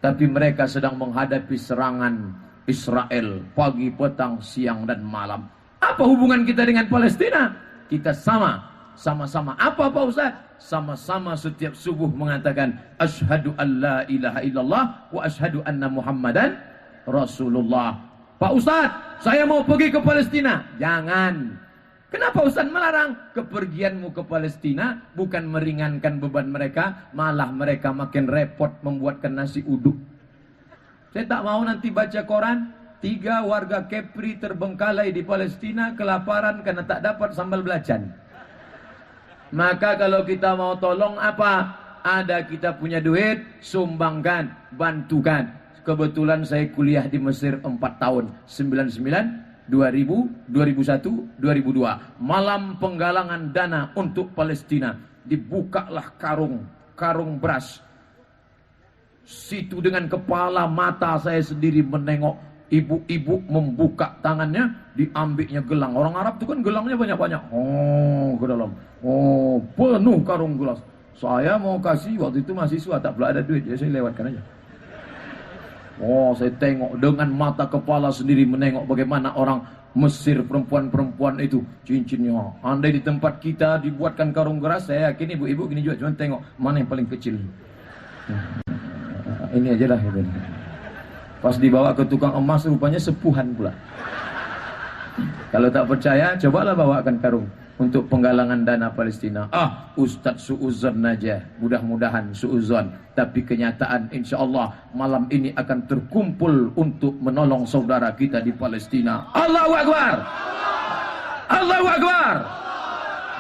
Tapi mereka sedang menghadapi serangan Israel pagi, petang, siang, dan malam. Apa hubungan kita dengan Palestina? Kita sama-sama. Apa Pak Ustaz? Sama-sama setiap subuh mengatakan asyhadu an la ilaha illallah wa asyhadu anna Muhammadan Rasulullah. Pak Ustaz, saya mau pergi ke Palestina. Jangan. Kenapa Ustaz melarang? Kepergianmu ke Palestina bukan meringankan beban mereka, malah mereka makin repot membuatkan nasi uduk. Saya tak mau nanti baca koran, 3 warga Kepri terbengkalai di Palestina kelaparan karena tak dapat sambal belacan. Maka kalau kita mau tolong apa? Ada kita punya duit, sumbangkan, bantukan. Kebetulan saya kuliah di Mesir 4 tahun, 99 2000, 2001, 2002. Malam penggalangan dana untuk Palestina. Dibukalah karung beras. Situ dengan kepala mata saya sendiri menengok Ibu-ibu membuka tangannya, diambilnya gelang. Orang Arab itu kan gelangnya banyak-banyak. Oh, ke dalam. Oh, penuh karung gelas. Saya mau kasih, waktu itu mahasiswa, tak pula ada duit, ya saya lewatkan aja. Oh, saya tengok dengan mata kepala sendiri, menengok bagaimana orang Mesir, perempuan-perempuan itu cincinnya. Andai di tempat kita dibuatkan karung gelas, saya yakin ibu-ibu gini juga, cuma tengok mana yang paling kecil. Ini aja lah. Pas dibawa ke tukang emas, rupanya sepuhan pula. Kalau tak percaya, cobalah bawakan karung untuk penggalangan dana Palestina. Ustadz suuzon aja, mudah-mudahan suuzon, tapi kenyataan insya Allah malam ini akan terkumpul untuk menolong saudara kita di Palestina. Allahu Akbar, Allahu Akbar.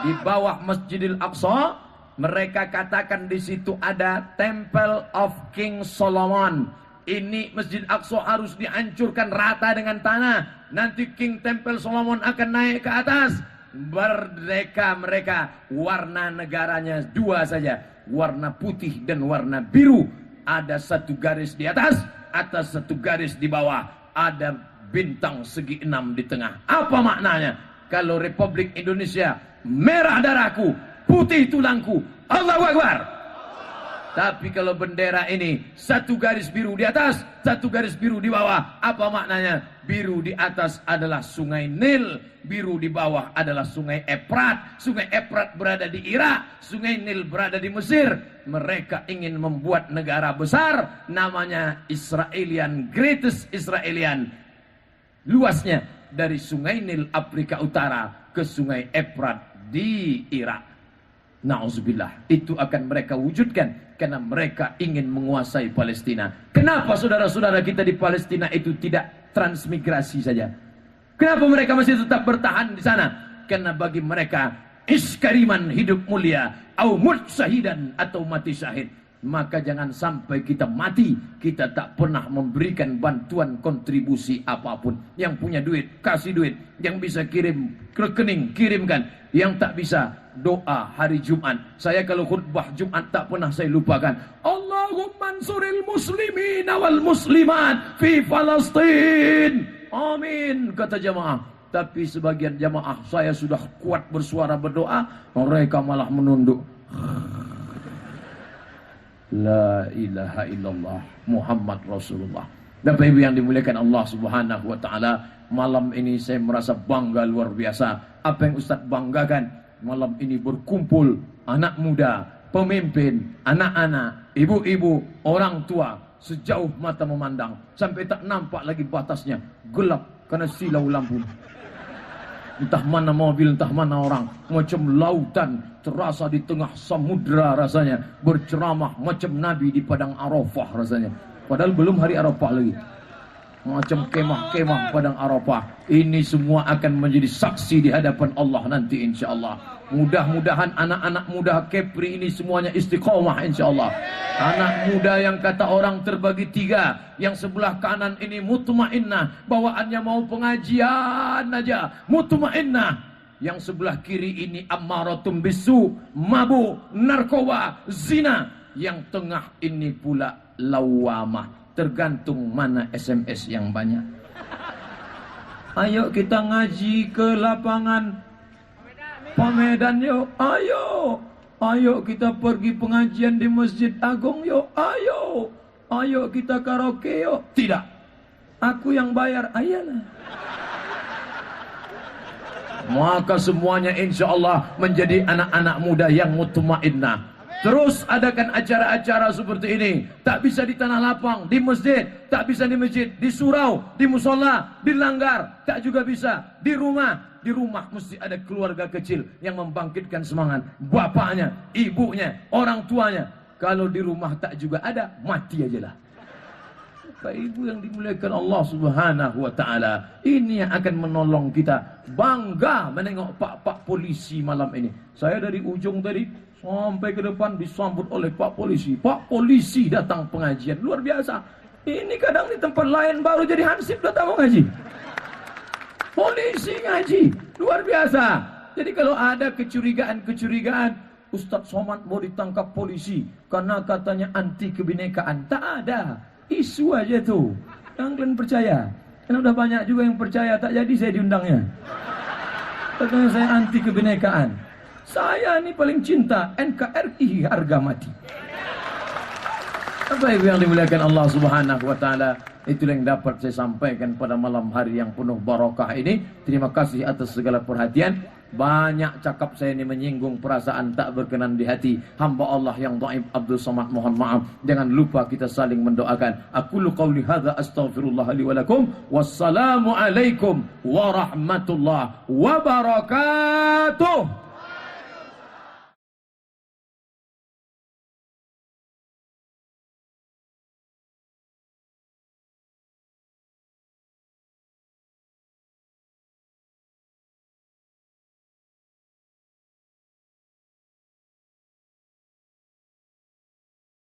Di bawah Masjidil Aqsa, mereka katakan di situ ada Temple of King Solomon. Ini Masjid Aqsa harus dihancurkan rata dengan tanah. Nanti King Temple Solomon akan naik ke atas. Merdeka mereka, warna negaranya dua saja, warna putih dan warna biru. Ada satu garis di atas satu garis di bawah, ada bintang segi 6 di tengah. Apa maknanya? Kalau Republik Indonesia merah darahku, putih tulangku, Allahu Akbar. Tapi kalau bendera ini satu garis biru di atas, satu garis biru di bawah, apa maknanya? Biru di atas adalah sungai Nil, biru di bawah adalah sungai Efrat. Sungai Efrat berada di Irak, sungai Nil berada di Mesir. Mereka ingin membuat negara besar, namanya Israelian, Greatest Israelian. Luasnya dari sungai Nil Afrika Utara ke sungai Efrat di Irak. Na'udzubillah, itu akan mereka wujudkan karena mereka ingin menguasai Palestina. Kenapa saudara-saudara kita di Palestina itu tidak transmigrasi saja? Kenapa mereka masih tetap bertahan di sana? Karena bagi mereka iskariman, hidup mulia, au mut syahidan, atau mati syahid. Maka jangan sampai kita mati, kita tak pernah memberikan bantuan kontribusi apapun. Yang punya duit, kasih duit. Yang bisa kirim rekening, kirimkan. Yang tak bisa, doa hari Jumat. Saya kalau khutbah Jumat tak pernah saya lupakan. Allahumma ansuril muslimin wal muslimat fi Palestin. Amin, kata jamaah. Tapi sebagian jamaah saya sudah kuat bersuara berdoa, mereka malah menunduk. La ilaha illallah Muhammad Rasulullah. Bapak Ibu yang dimuliakan Allah Subhanahu wa taala, malam ini saya merasa bangga luar biasa. Apa yang Ustaz banggakan? Malam ini berkumpul anak muda, pemimpin, anak-anak, ibu-ibu, orang tua, sejauh mata memandang, sampai tak nampak lagi batasnya, gelap karena silau lampu. Entah mana mobil, entah mana orang, macam lautan terasa di tengah samudra rasanya, berceramah macam Nabi di padang Arafah rasanya. Padahal belum hari Arafah lagi. Macam kemah-kemah padang Arafah. Ini semua akan menjadi saksi di hadapan Allah nanti insya-Allah. Mudah-mudahan anak-anak muda Kepri ini semuanya istiqomah insya-Allah. Anak muda yang kata orang terbagi tiga. Yang sebelah kanan ini mutmainnah, bawaannya mau pengajian aja, mutmainnah. Yang sebelah kiri ini ammaratum bisu, mabuk, narkoba, zina. Yang tengah ini pula lawamah. Tergantung mana SMS yang banyak. Ayo kita ngaji ke lapangan Pamedan yuk. Ayo. Ayo kita pergi pengajian di Masjid Agung yuk. Ayo. Ayo kita karaoke yuk. Tidak. Aku yang bayar. Ayolah. Maka semuanya insya Allah menjadi anak-anak muda yang mutmainnah. Terus adakan acara-acara seperti ini. Tak bisa di tanah lapang, di masjid. Tak bisa di masjid, di surau, di musola, di langgar. Tak juga bisa di rumah. Di rumah mesti ada keluarga kecil yang membangkitkan semangat. Bapaknya, ibunya, orang tuanya. Kalau di rumah tak juga ada, mati aja lah. Bapak Ibu yang dimuliakan Allah Subhanahu wa taala, ini yang akan menolong kita. Bangga menengok pak-pak polisi malam ini. Saya dari ujung tadi sampai ke depan disambut oleh Pak Polisi. Pak Polisi datang pengajian, luar biasa. Ini kadang di tempat lain baru jadi hansip datang mau ngaji. Polisi ngaji, luar biasa. Jadi kalau ada kecurigaan-kecurigaan, Ustadz Somad mau ditangkap polisi karena katanya anti kebinekaan, tak ada. Isu aja tuh. Jangan kalian percaya. Karena udah banyak juga yang percaya, tak jadi saya diundangnya. Katanya saya anti kebinekaan. Saya ini paling cinta NKRI harga mati. Apa itu yang dimuliakan Allah Subhanahu wa taala? Itulah yang dapat saya sampaikan pada malam hari yang penuh barakah ini. Terima kasih atas segala perhatian. Banyak cakap saya ini menyinggung perasaan tak berkenan di hati hamba Allah yang dhaif Abdul Somad, mohon maaf. Jangan lupa kita saling mendoakan. Aqulu qauli hadza astaghfirullah li wa lakum. Wassalamu alaikum warahmatullahi wabarakatuh.